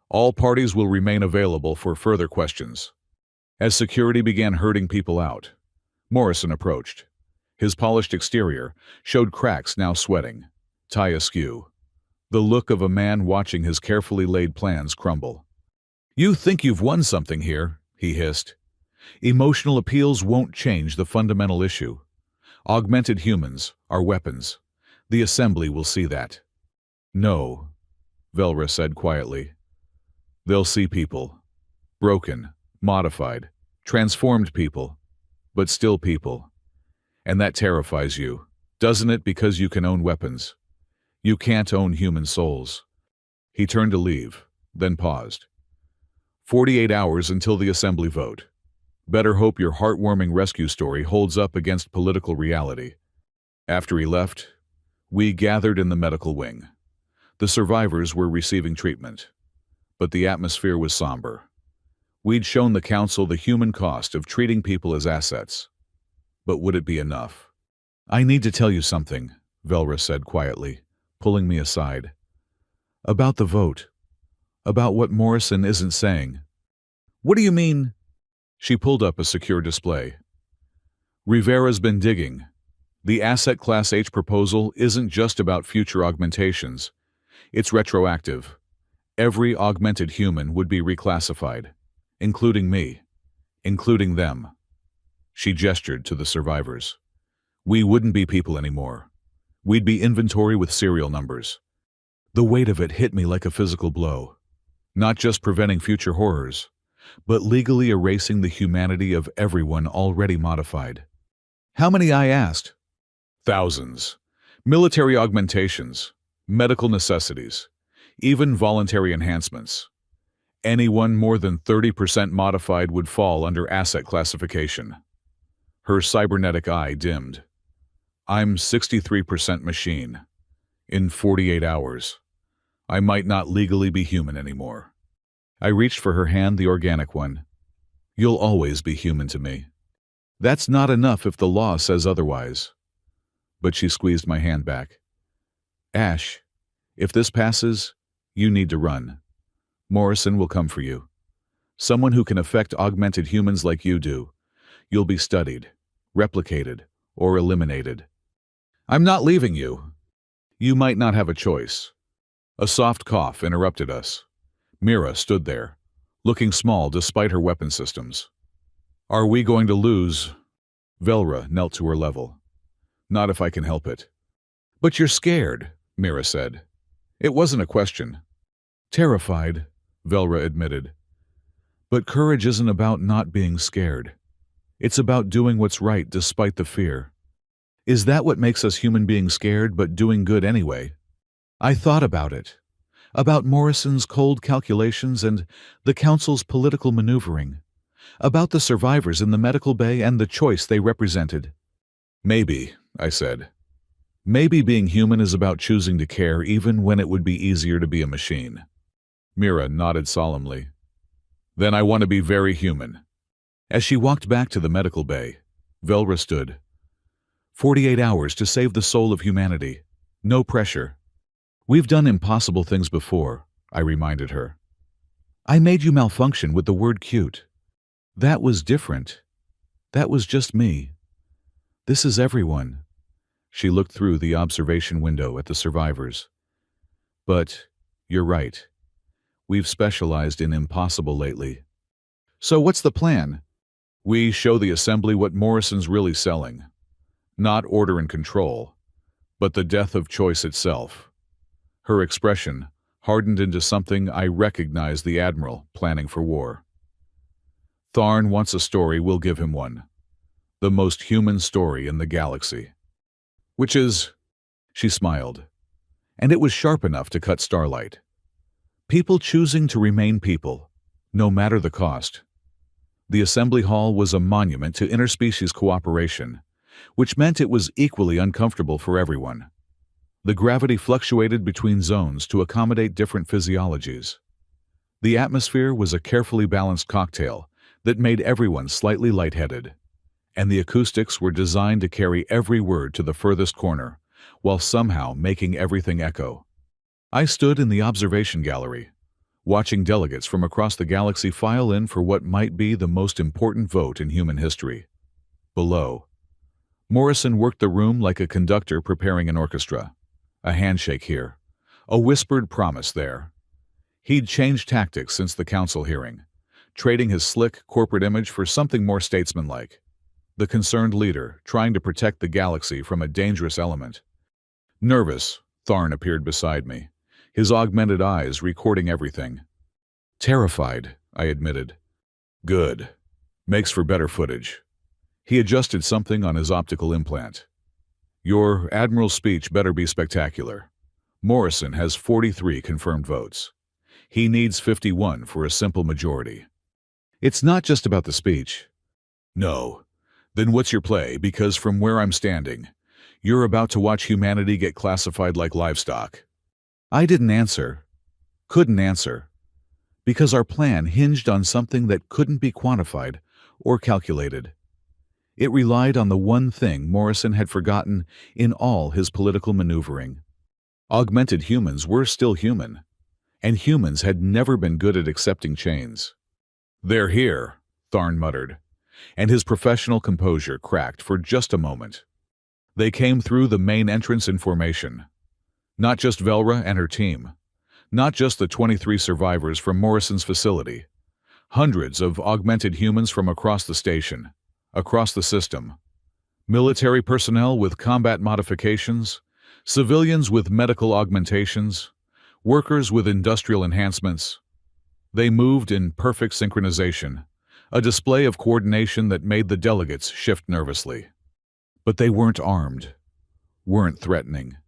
All parties will remain available for further questions. As security began herding people out, Morrison approached. His polished exterior showed cracks now sweating, tie askew. The look of a man watching his carefully laid plans crumble. You think you've won something here, he hissed. Emotional appeals won't change the fundamental issue. Augmented humans are weapons. The Assembly will see that. No, Velra said quietly. They'll see people. Broken, modified, transformed people, but still people. And that terrifies you, doesn't it, because you can own weapons? You can't own human souls. He turned to leave, then paused. 48 hours until the Assembly vote. Better hope your heartwarming rescue story holds up against political reality. After he left, we gathered in the medical wing. The survivors were receiving treatment, but the atmosphere was somber. We'd shown the council the human cost of treating people as assets. But would it be enough? I need to tell you something, Velra said quietly, pulling me aside. About the vote. About what Morrison isn't saying. What do you mean? She pulled up a secure display. Rivera's been digging. The Asset Class H proposal isn't just about future augmentations. It's retroactive. Every augmented human would be reclassified, including me, including them. She gestured to the survivors. We wouldn't be people anymore. We'd be inventory with serial numbers. The weight of it hit me like a physical blow. Not just preventing future horrors, but legally erasing the humanity of everyone already modified. How many? I asked. Thousands. Military augmentations, medical necessities, even voluntary enhancements. Anyone more than 30% modified would fall under asset classification. Her cybernetic eye dimmed. I'm 63% machine. In 48 hours. I might not legally be human anymore. I reached for her hand, the organic one. You'll always be human to me. That's not enough if the law says otherwise. But she squeezed my hand back. Ash, if this passes, you need to run. Morrison will come for you. Someone who can affect augmented humans like you do. You'll be studied, replicated, or eliminated. I'm not leaving you. You might not have a choice. A soft cough interrupted us. Mira stood there, looking small despite her weapon systems. Are we going to lose? Velra knelt to her level. Not if I can help it. But you're scared, Mira said. It wasn't a question. Terrified, Velra admitted. But courage isn't about not being scared. It's about doing what's right despite the fear. Is that what makes us human beings scared but doing good anyway? I thought about it. About Morrison's cold calculations and the Council's political maneuvering. About the survivors in the medical bay and the choice they represented. Maybe, I said. Maybe being human is about choosing to care even when it would be easier to be a machine. Mira nodded solemnly. Then I want to be very human. As she walked back to the medical bay, Velra stood. 48 hours to save the soul of humanity. No pressure. We've done impossible things before, I reminded her. I made you malfunction with the word cute. That was different. That was just me. This is everyone. She looked through the observation window at the survivors. But, you're right. We've specialized in impossible lately. So what's the plan? We show the Assembly what Morrison's really selling. Not order and control, but the death of choice itself. Her expression hardened into something I recognized the Admiral planning for war. Tharn wants a story, we'll give him one. The most human story in the galaxy. Which is, she smiled, and it was sharp enough to cut starlight. People choosing to remain people, no matter the cost. The Assembly Hall was a monument to interspecies cooperation, which meant it was equally uncomfortable for everyone. The gravity fluctuated between zones to accommodate different physiologies. The atmosphere was a carefully balanced cocktail that made everyone slightly lightheaded, and the acoustics were designed to carry every word to the furthest corner, while somehow making everything echo. I stood in the observation gallery, watching delegates from across the galaxy file in for what might be the most important vote in human history. Below, Morrison worked the room like a conductor preparing an orchestra. A handshake here, a whispered promise there. He'd changed tactics since the council hearing, trading his slick corporate image for something more statesmanlike. The concerned leader, trying to protect the galaxy from a dangerous element. Nervous, Tharn appeared beside me, his augmented eyes recording everything. Terrified, I admitted. Good. Makes for better footage. He adjusted something on his optical implant. Your Admiral's speech better be spectacular. Morrison has 43 confirmed votes. He needs 51 for a simple majority. It's not just about the speech. No. Then what's your play? Because from where I'm standing, you're about to watch humanity get classified like livestock. I didn't answer. Couldn't answer. Because our plan hinged on something that couldn't be quantified or calculated. It relied on the one thing Morrison had forgotten in all his political maneuvering. Augmented humans were still human, and humans had never been good at accepting change. They're here, Tharn muttered, and his professional composure cracked for just a moment. They came through the main entrance in formation. Not just Velra and her team. Not just the 23 survivors from Morrison's facility. Hundreds of augmented humans from across the station. Across the system. Military personnel with combat modifications, civilians with medical augmentations, workers with industrial enhancements. They moved in perfect synchronization, a display of coordination that made the delegates shift nervously. But they weren't armed, weren't threatening.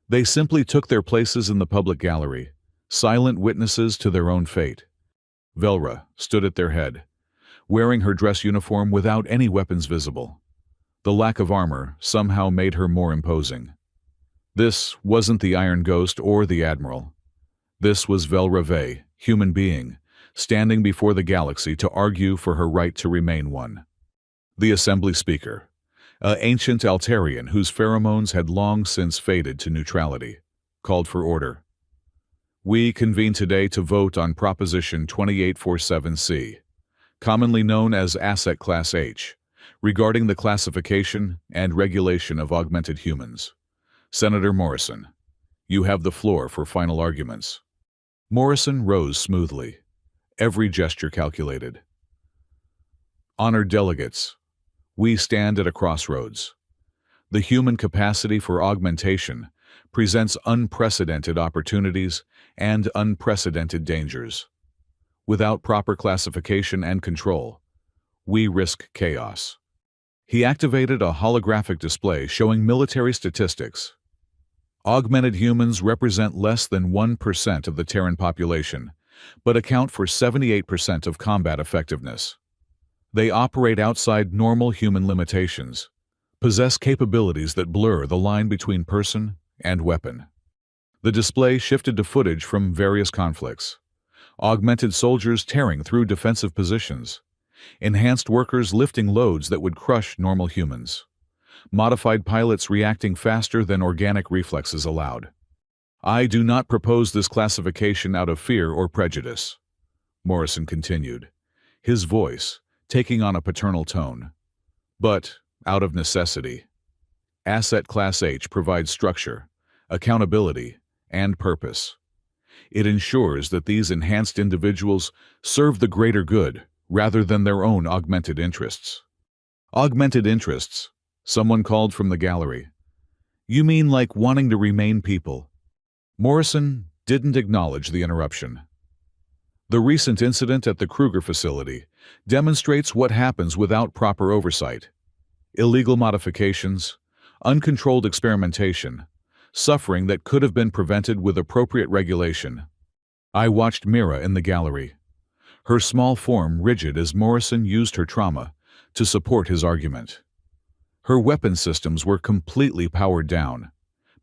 They simply took their places in the public gallery, silent witnesses to their own fate. Velra stood at their head, wearing her dress uniform without any weapons visible. The lack of armor somehow made her more imposing. This wasn't the Iron Ghost or the Admiral. This was Velra Vey, human being, standing before the galaxy to argue for her right to remain one. The Assembly Speaker, an ancient Altarian whose pheromones had long since faded to neutrality, called for order. We convene today to vote on Proposition 2847C, commonly known as Asset Class H, regarding the classification and regulation of augmented humans. Senator Morrison, you have the floor for final arguments. Morrison rose smoothly, every gesture calculated. Honored delegates, we stand at a crossroads. The human capacity for augmentation presents unprecedented opportunities and unprecedented dangers. Without proper classification and control, we risk chaos. He activated a holographic display showing military statistics. Augmented humans represent less than 1% of the Terran population, but account for 78% of combat effectiveness. They operate outside normal human limitations, possess capabilities that blur the line between person and weapon. The display shifted to footage from various conflicts. Augmented soldiers tearing through defensive positions. Enhanced workers lifting loads that would crush normal humans. Modified pilots reacting faster than organic reflexes allowed. I do not propose this classification out of fear or prejudice, Morrison continued, his voice taking on a paternal tone, but out of necessity. Asset Class H provides structure, accountability, and purpose. It ensures that these enhanced individuals serve the greater good rather than their own augmented interests. Augmented interests, someone called from the gallery. You mean like wanting to remain people? Morrison didn't acknowledge the interruption. The recent incident at the Kruger facility demonstrates what happens without proper oversight. Illegal modifications, uncontrolled experimentation, suffering that could have been prevented with appropriate regulation. I watched Mira in the gallery, her small form rigid as Morrison used her trauma to support his argument. Her weapon systems were completely powered down,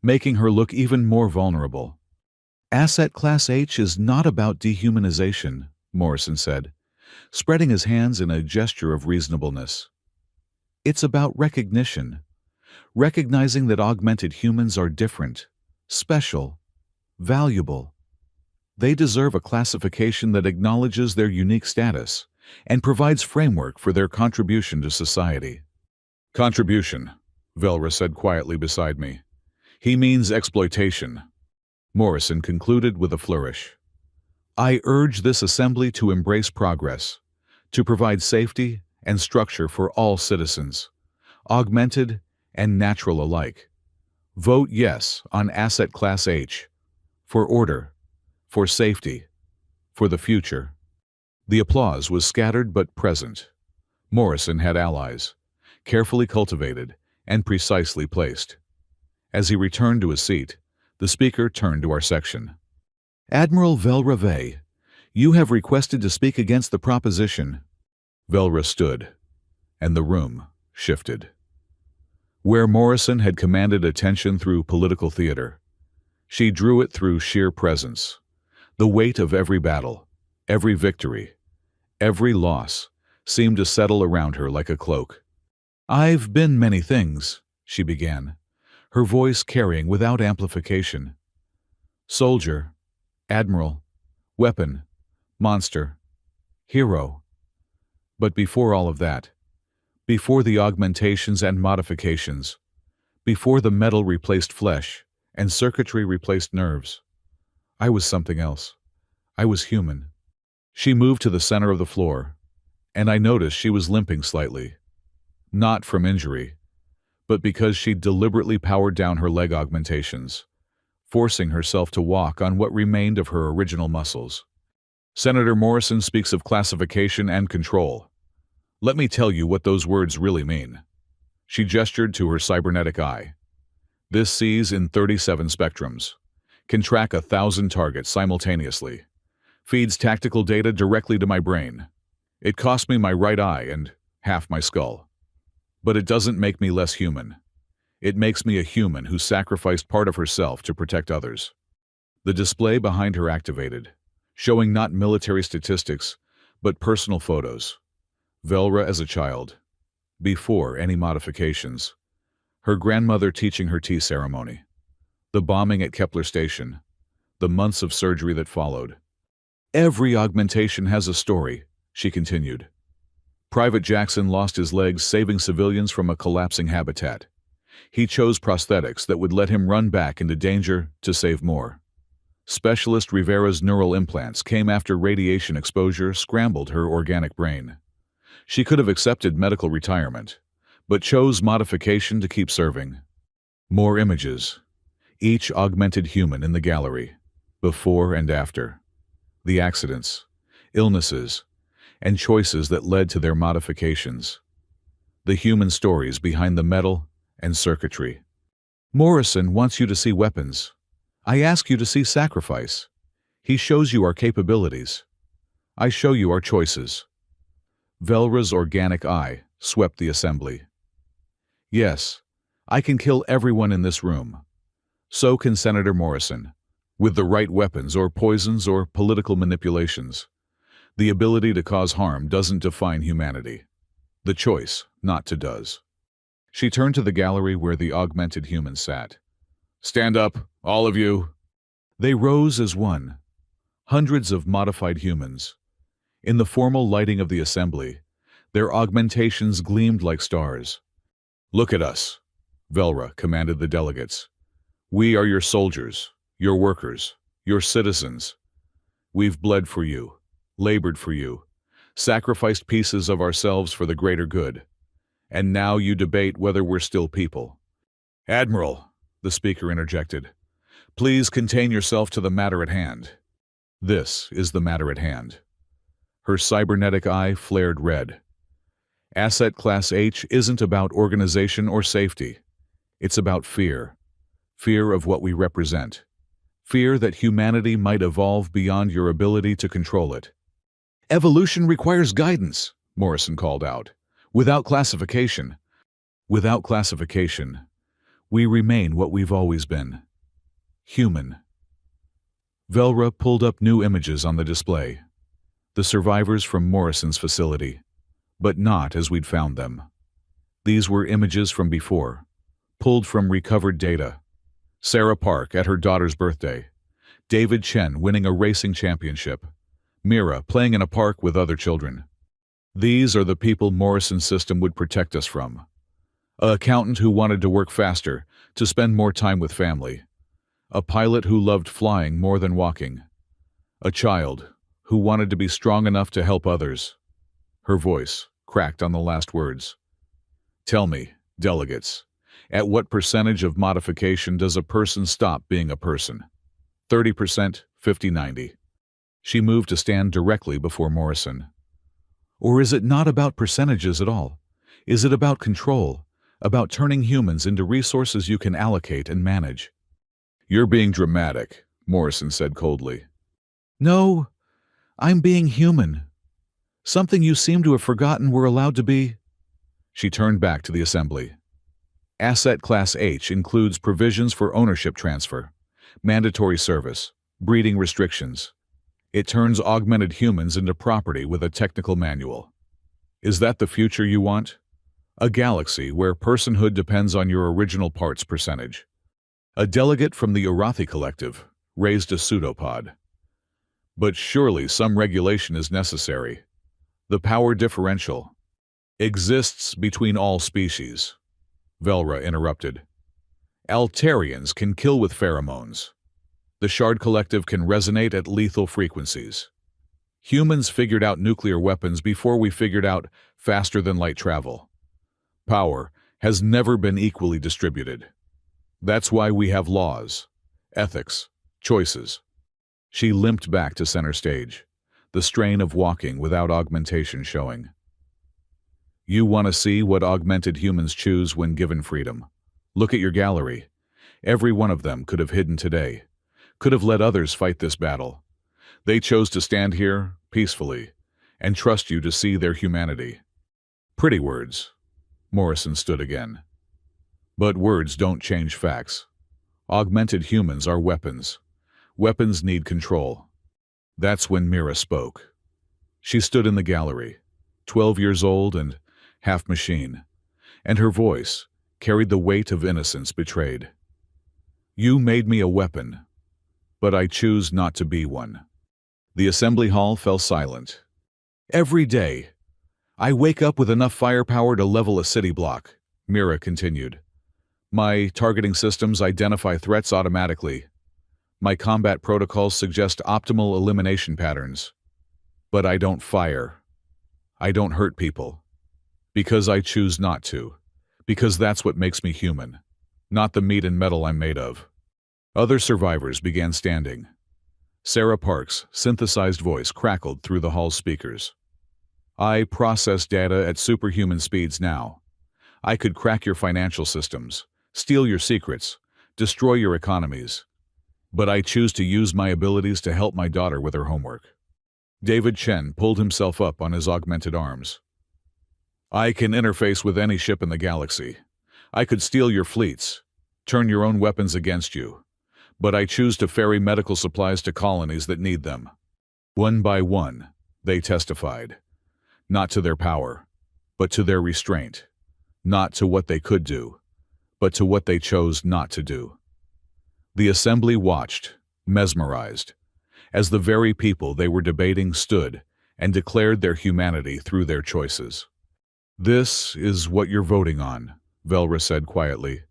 making her look even more vulnerable. Asset Class H is not about dehumanization, Morrison said, spreading his hands in a gesture of reasonableness. It's about recognition, recognizing that augmented humans are different, special, valuable. They deserve a classification that acknowledges their unique status and provides framework for their contribution to society. Contribution, Velra said quietly beside me. He means exploitation. Morrison concluded with a flourish. I urge this assembly to embrace progress, to provide safety and structure for all citizens, augmented and natural alike. Vote yes on Asset Class H, for order, for safety, for the future. The applause was scattered but present. Morrison had allies, carefully cultivated and precisely placed. As he returned to his seat, the speaker turned to our section. Admiral Velra Vey, you have requested to speak against the proposition. Velra stood, and the room shifted. Where Morrison had commanded attention through political theater, she drew it through sheer presence. The weight of every battle, every victory, every loss seemed to settle around her like a cloak. I've been many things, she began, her voice carrying without amplification. Soldier, admiral, weapon, monster, hero. But before all of that, before the augmentations and modifications, before the metal replaced flesh and circuitry replaced nerves, I was something else. I was human. She moved to the center of the floor, and I noticed she was limping slightly. Not from injury, but because she deliberately powered down her leg augmentations, forcing herself to walk on what remained of her original muscles. Senator Morrison speaks of classification and control. Let me tell you what those words really mean. She gestured to her cybernetic eye. This sees in 37 spectrums, can track 1,000 targets simultaneously, feeds tactical data directly to my brain. It cost me my right eye and half my skull. But it doesn't make me less human. It makes me a human who sacrificed part of herself to protect others. The display behind her activated, showing not military statistics, but personal photos. Velra as a child, before any modifications. Her grandmother teaching her tea ceremony. The bombing at Kepler Station. the months of surgery that followed. Every augmentation has a story, she continued. Private Jackson lost his legs saving civilians from a collapsing habitat. He chose prosthetics that would let him run back into danger to save more. Specialist Rivera's neural implants came after radiation exposure scrambled her organic brain. She could have accepted medical retirement, but chose modification to keep serving. More images, each augmented human in the gallery, before and after. The accidents, illnesses, and choices that led to their modifications. The human stories behind the metal and circuitry. Morrison wants you to see weapons. I ask you to see sacrifice. He shows you our capabilities. I show you our choices. Velra's organic eye swept the assembly. Yes, I can kill everyone in this room. So can Senator Morrison, with the right weapons or poisons or political manipulations. The ability to cause harm doesn't define humanity. The choice not to does. She turned to the gallery where the augmented humans sat. Stand up, all of you. They rose as one. Hundreds of modified humans. In the formal lighting of the assembly, their augmentations gleamed like stars. Look at us, Velra commanded the delegates. We are your soldiers, your workers, your citizens. We've bled for you, labored for you, sacrificed pieces of ourselves for the greater good. And now you debate whether we're still people. Admiral, the speaker interjected, please contain yourself to the matter at hand. This is the matter at hand. Her cybernetic eye flared red. Asset Class H isn't about organization or safety. It's about fear. Fear of what we represent. Fear that humanity might evolve beyond your ability to control it. Evolution requires guidance, Morrison called out. Without classification, we remain what we've always been. Human. Velra pulled up new images on the display. The survivors from Morrison's facility, but not as we'd found them. These were images from before, pulled from recovered data. Sarah Park at her daughter's birthday, David Chen winning a racing championship, Mira playing in a park with other children. These are the people Morrison's system would protect us from. An accountant who wanted to work faster, to spend more time with family. A pilot who loved flying more than walking. A child who wanted to be strong enough to help others. Her voice cracked on the last words. Tell me, delegates, at what percentage of modification does a person stop being a person? 30%, 50-90. She moved to stand directly before Morrison. Or is it not about percentages at all? Is it about control, about turning humans into resources you can allocate and manage? You're being dramatic, Morrison said coldly. No, I'm being human. Something you seem to have forgotten we're allowed to be. She turned back to the assembly. Asset Class H includes provisions for ownership transfer, mandatory service, breeding restrictions. It turns augmented humans into property with a technical manual. Is that the future you want? A galaxy where personhood depends on your original parts percentage. A delegate from the Urathi Collective raised a pseudopod. But surely some regulation is necessary. The power differential exists between all species. Velra interrupted. Altarians can kill with pheromones. The Shard Collective can resonate at lethal frequencies. Humans figured out nuclear weapons before we figured out faster-than-light travel. Power has never been equally distributed. That's why we have laws, ethics, choices. She limped back to center stage, the strain of walking without augmentation showing. You want to see what augmented humans choose when given freedom? Look at your gallery. Every one of them could have hidden today. Could have let others fight this battle. They chose to stand here, peacefully, and trust you to see their humanity. Pretty words. Morrison stood again. But words don't change facts. Augmented humans are weapons. Weapons need control. That's when Mira spoke. She stood in the gallery, 12 years old and half machine, and her voice carried the weight of innocence betrayed. You made me a weapon. but I choose not to be one. The assembly hall fell silent. Every day, I wake up with enough firepower to level a city block, Mira continued. My targeting systems identify threats automatically. My combat protocols suggest optimal elimination patterns. But I don't fire. I don't hurt people. Because I choose not to. Because that's what makes me human. Not the meat and metal I'm made of. Other survivors began standing. Sarah Parks' synthesized voice crackled through the hall's speakers. I process data at superhuman speeds now. I could crack your financial systems, steal your secrets, destroy your economies. But I choose to use my abilities to help my daughter with her homework. David Chen pulled himself up on his augmented arms. I can interface with any ship in the galaxy. I could steal your fleets, turn your own weapons against you. But I choose to ferry medical supplies to colonies that need them. One by one, they testified. Not to their power, but to their restraint. Not to what they could do, but to what they chose not to do. The assembly watched, mesmerized, as the very people they were debating stood and declared their humanity through their choices. This is what you're voting on, Velra said quietly.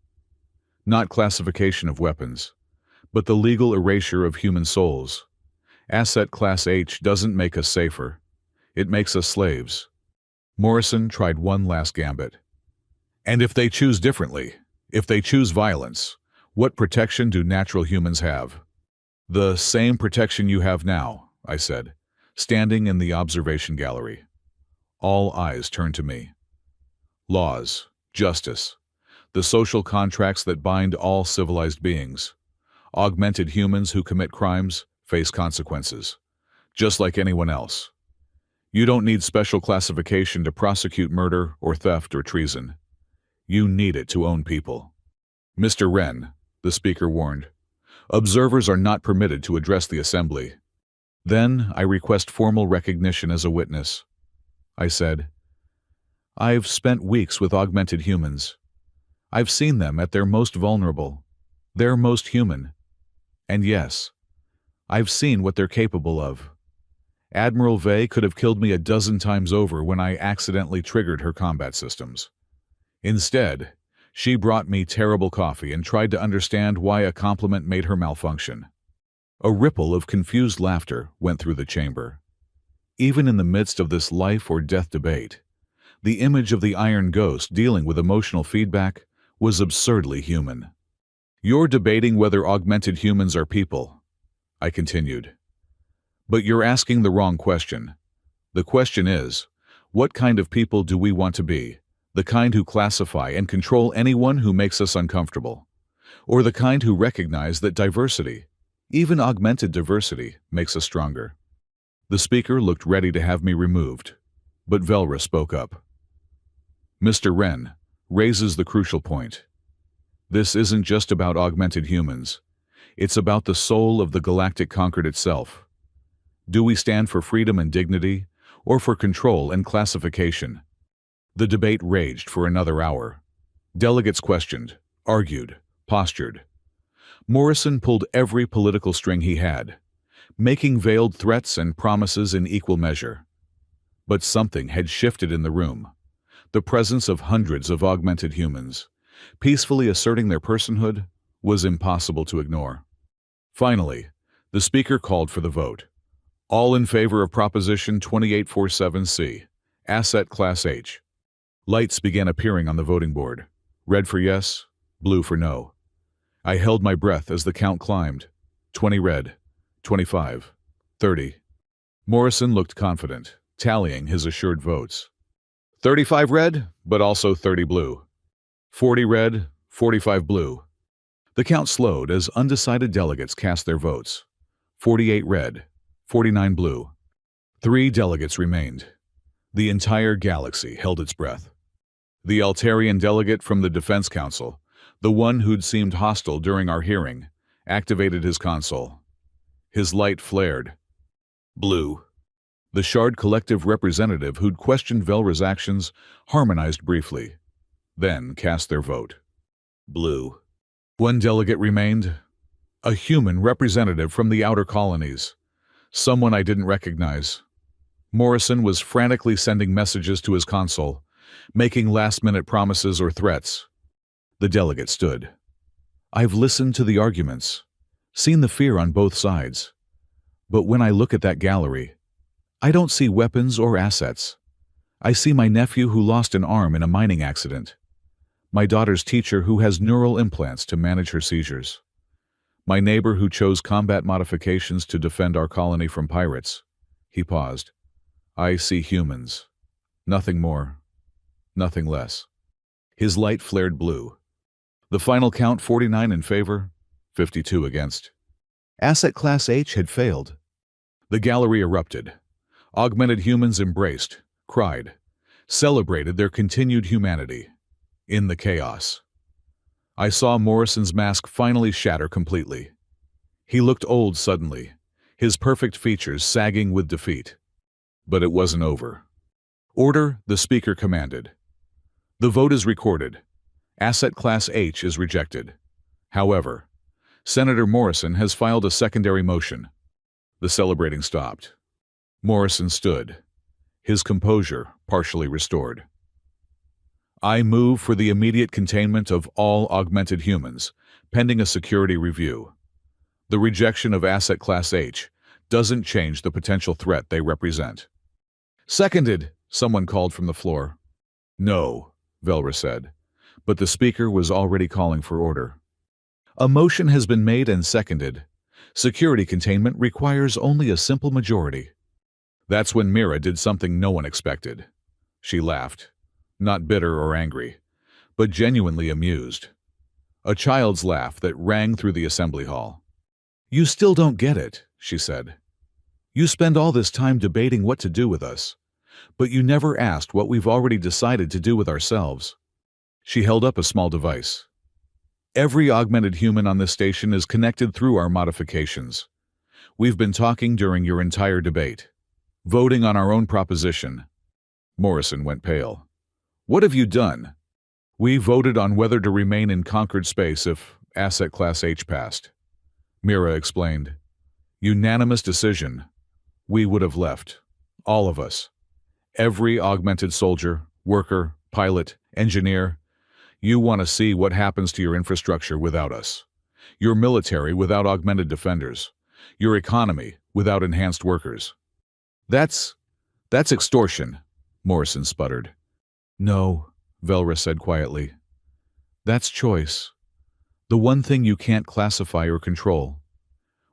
Not classification of weapons, but the legal erasure of human souls. Asset Class H doesn't make us safer. It makes us slaves. Morrison tried one last gambit. And if they choose differently, if they choose violence, what protection do natural humans have? The same protection you have now, I said, standing in the observation gallery. All eyes turned to me. Laws, justice, the social contracts that bind all civilized beings. Augmented humans who commit crimes face consequences, just like anyone else. You don't need special classification to prosecute murder or theft or treason. You need it to own people. Mr. Wren, the speaker warned, observers are not permitted to address the assembly. Then I request formal recognition as a witness. I said, I've spent weeks with augmented humans. I've seen them at their most vulnerable, their most human. And yes, I've seen what they're capable of. Admiral Vey could have killed me a dozen times over when I accidentally triggered her combat systems. Instead, she brought me terrible coffee and tried to understand why a compliment made her malfunction. A ripple of confused laughter went through the chamber. Even in the midst of this life or death debate, the image of the Iron Ghost dealing with emotional feedback was absurdly human. You're debating whether augmented humans are people, I continued. But you're asking the wrong question. The question is, what kind of people do we want to be? The kind who classify and control anyone who makes us uncomfortable? Or the kind who recognize that diversity, even augmented diversity, makes us stronger? The speaker looked ready to have me removed, but Velra spoke up. Mr. Wren raises the crucial point. This isn't just about augmented humans. It's about the soul of the galactic conquered itself. Do we stand for freedom and dignity, or for control and classification? The debate raged for another hour. Delegates questioned, argued, postured. Morrison pulled every political string he had, making veiled threats and promises in equal measure. But something had shifted in the room. The presence of hundreds of augmented humans, peacefully asserting their personhood, was impossible to ignore. Finally, the speaker called for the vote. All in favor of Proposition 2847C, Asset Class H. Lights began appearing on the voting board. Red for yes, blue for no. I held my breath as the count climbed. 20 red, 25, 30. Morrison looked confident, tallying his assured votes. 35 red, but also 30 blue. 40 red, 45 blue. The count slowed as undecided delegates cast their votes. 48 red, 49 blue. 3 delegates remained. The entire galaxy held its breath. The Altarian delegate from the Defense Council, the one who'd seemed hostile during our hearing, activated his console. His light flared. Blue. The Shard Collective representative who'd questioned Velra's actions harmonized briefly, then cast their vote. Blue. 1 delegate remained. A human representative from the outer colonies. Someone I didn't recognize. Morrison was frantically sending messages to his console, making last-minute promises or threats. The delegate stood. I've listened to the arguments, seen the fear on both sides. But when I look at that gallery, I don't see weapons or assets. I see my nephew who lost an arm in a mining accident. My daughter's teacher who has neural implants to manage her seizures. My neighbor who chose combat modifications to defend our colony from pirates. He paused. I see humans. Nothing more. Nothing less. His light flared blue. The final count, 49 in favor, 52 against. Asset Class H had failed. The gallery erupted. Augmented humans embraced, cried, celebrated their continued humanity. In the chaos, I saw Morrison's mask finally shatter completely. He looked old suddenly, his perfect features sagging with defeat. But it wasn't over. Order, the speaker commanded. The vote is recorded. Asset Class H is rejected. However, Senator Morrison has filed a secondary motion. The celebrating stopped. Morrison stood, his composure partially restored. I move for the immediate containment of all augmented humans, pending a security review. The rejection of Asset Class H doesn't change the potential threat they represent. Seconded, someone called from the floor. No, Velra said, but the speaker was already calling for order. A motion has been made and seconded. Security containment requires only a simple majority. That's when Mira did something no one expected. She laughed, not bitter or angry, but genuinely amused. A child's laugh that rang through the assembly hall. You still don't get it, she said. You spend all this time debating what to do with us, but you never asked what we've already decided to do with ourselves. She held up a small device. Every augmented human on this station is connected through our modifications. We've been talking during your entire debate, voting on our own proposition. Morrison went pale. What have you done? We voted on whether to remain in conquered space if Asset Class H passed. Mira explained. Unanimous decision. We would have left. All of us. Every augmented soldier, worker, pilot, engineer. You want to see what happens to your infrastructure without us. Your military without augmented defenders. Your economy without enhanced workers. That's extortion, Morrison sputtered. No, Velra said quietly. That's choice. The one thing you can't classify or control.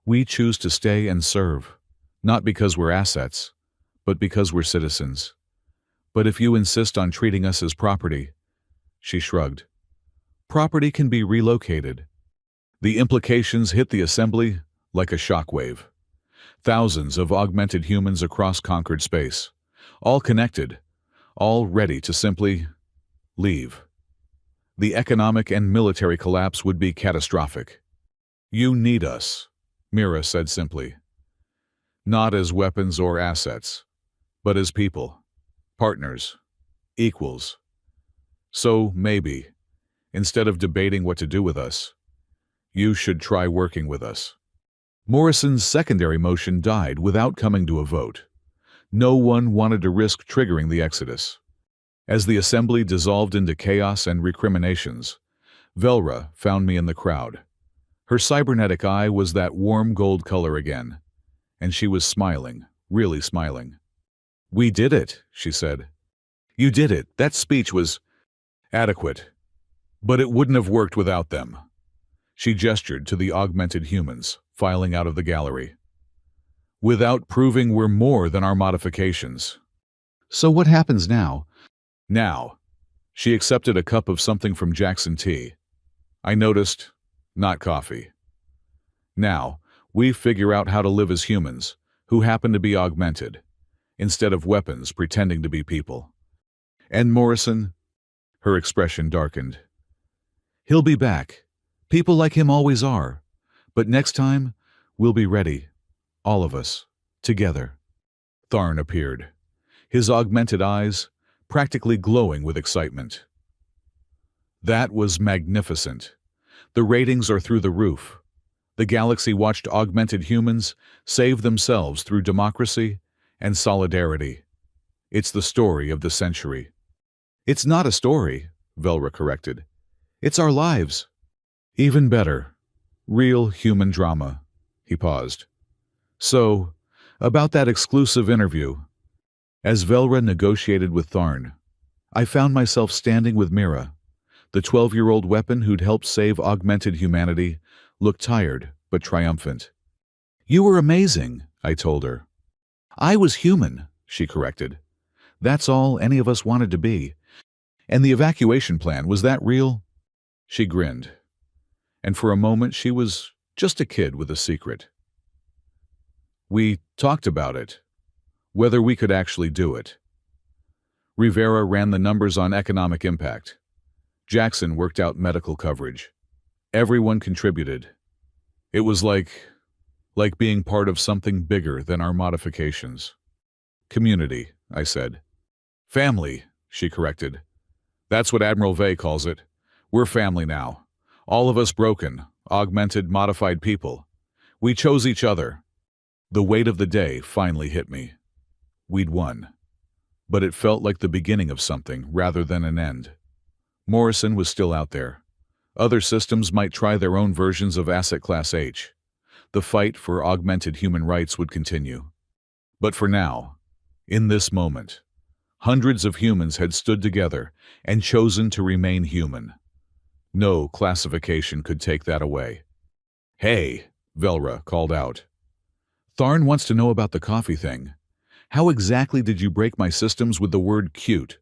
We choose to stay and serve, not because we're assets, but because we're citizens. But if you insist on treating us as property, she shrugged. Property can be relocated. The implications hit the assembly like a shockwave. Thousands of augmented humans across conquered space, all connected, all ready to simply leave. The economic and military collapse would be catastrophic. You need us, Mira said simply. Not as weapons or assets, but as people, partners, equals. So maybe, instead of debating what to do with us, you should try working with us. Morrison's secondary motion died without coming to a vote. No one wanted to risk triggering the exodus. As the assembly dissolved into chaos and recriminations, Velra found me in the crowd. Her cybernetic eye was that warm gold color again, and she was smiling, really smiling. We did it, she said. You did it. That speech was adequate. But it wouldn't have worked without them. She gestured to the augmented humans, filing out of the gallery. Without proving we're more than our modifications. So what happens now? Now, she accepted a cup of something from Jackson tea. I noticed, not coffee. Now, we figure out how to live as humans, who happen to be augmented, instead of weapons pretending to be people. And Morrison, her expression darkened. He'll be back. People like him always are. But next time, we'll be ready. All of us. Together. Tharn appeared. His augmented eyes, practically glowing with excitement. That was magnificent. The ratings are through the roof. The galaxy watched augmented humans save themselves through democracy and solidarity. It's the story of the century. It's not a story, Velra corrected. It's our lives. Even better. Real human drama. He paused. So, about that exclusive interview. As Velra negotiated with Tharn, I found myself standing with Mira. The 12-year-old weapon who'd helped save augmented humanity looked tired but triumphant. You were amazing, I told her. I was human, she corrected. That's all any of us wanted to be. And the evacuation plan, was that real? She grinned. And for a moment she was just a kid with a secret. We talked about it, whether we could actually do it. Rivera ran the numbers on economic impact. Jackson worked out medical coverage. Everyone contributed. It was like being part of something bigger than our modifications. Community, I said. Family, she corrected. That's what Admiral Vey calls it. We're family now. All of us broken, augmented, modified people. We chose each other. The weight of the day finally hit me. We'd won. But it felt like the beginning of something rather than an end. Morrison was still out there. Other systems might try their own versions of Asset Class H. The fight for augmented human rights would continue. But for now, in this moment, hundreds of humans had stood together and chosen to remain human. No classification could take that away. Hey, Velra called out. Tharn wants to know about the coffee thing. How exactly did you break my systems with the word cute?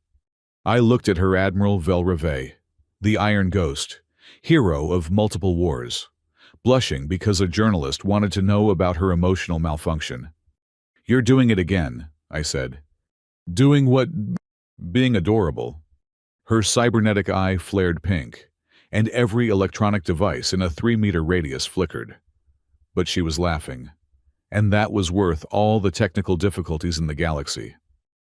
I looked at her. Admiral Velra Vey, the Iron Ghost, hero of multiple wars, blushing because a journalist wanted to know about her emotional malfunction. You're doing it again, I said. Doing what? Being adorable. Her cybernetic eye flared pink, and every electronic device in a 3-meter radius flickered. But she was laughing, and that was worth all the technical difficulties in the galaxy.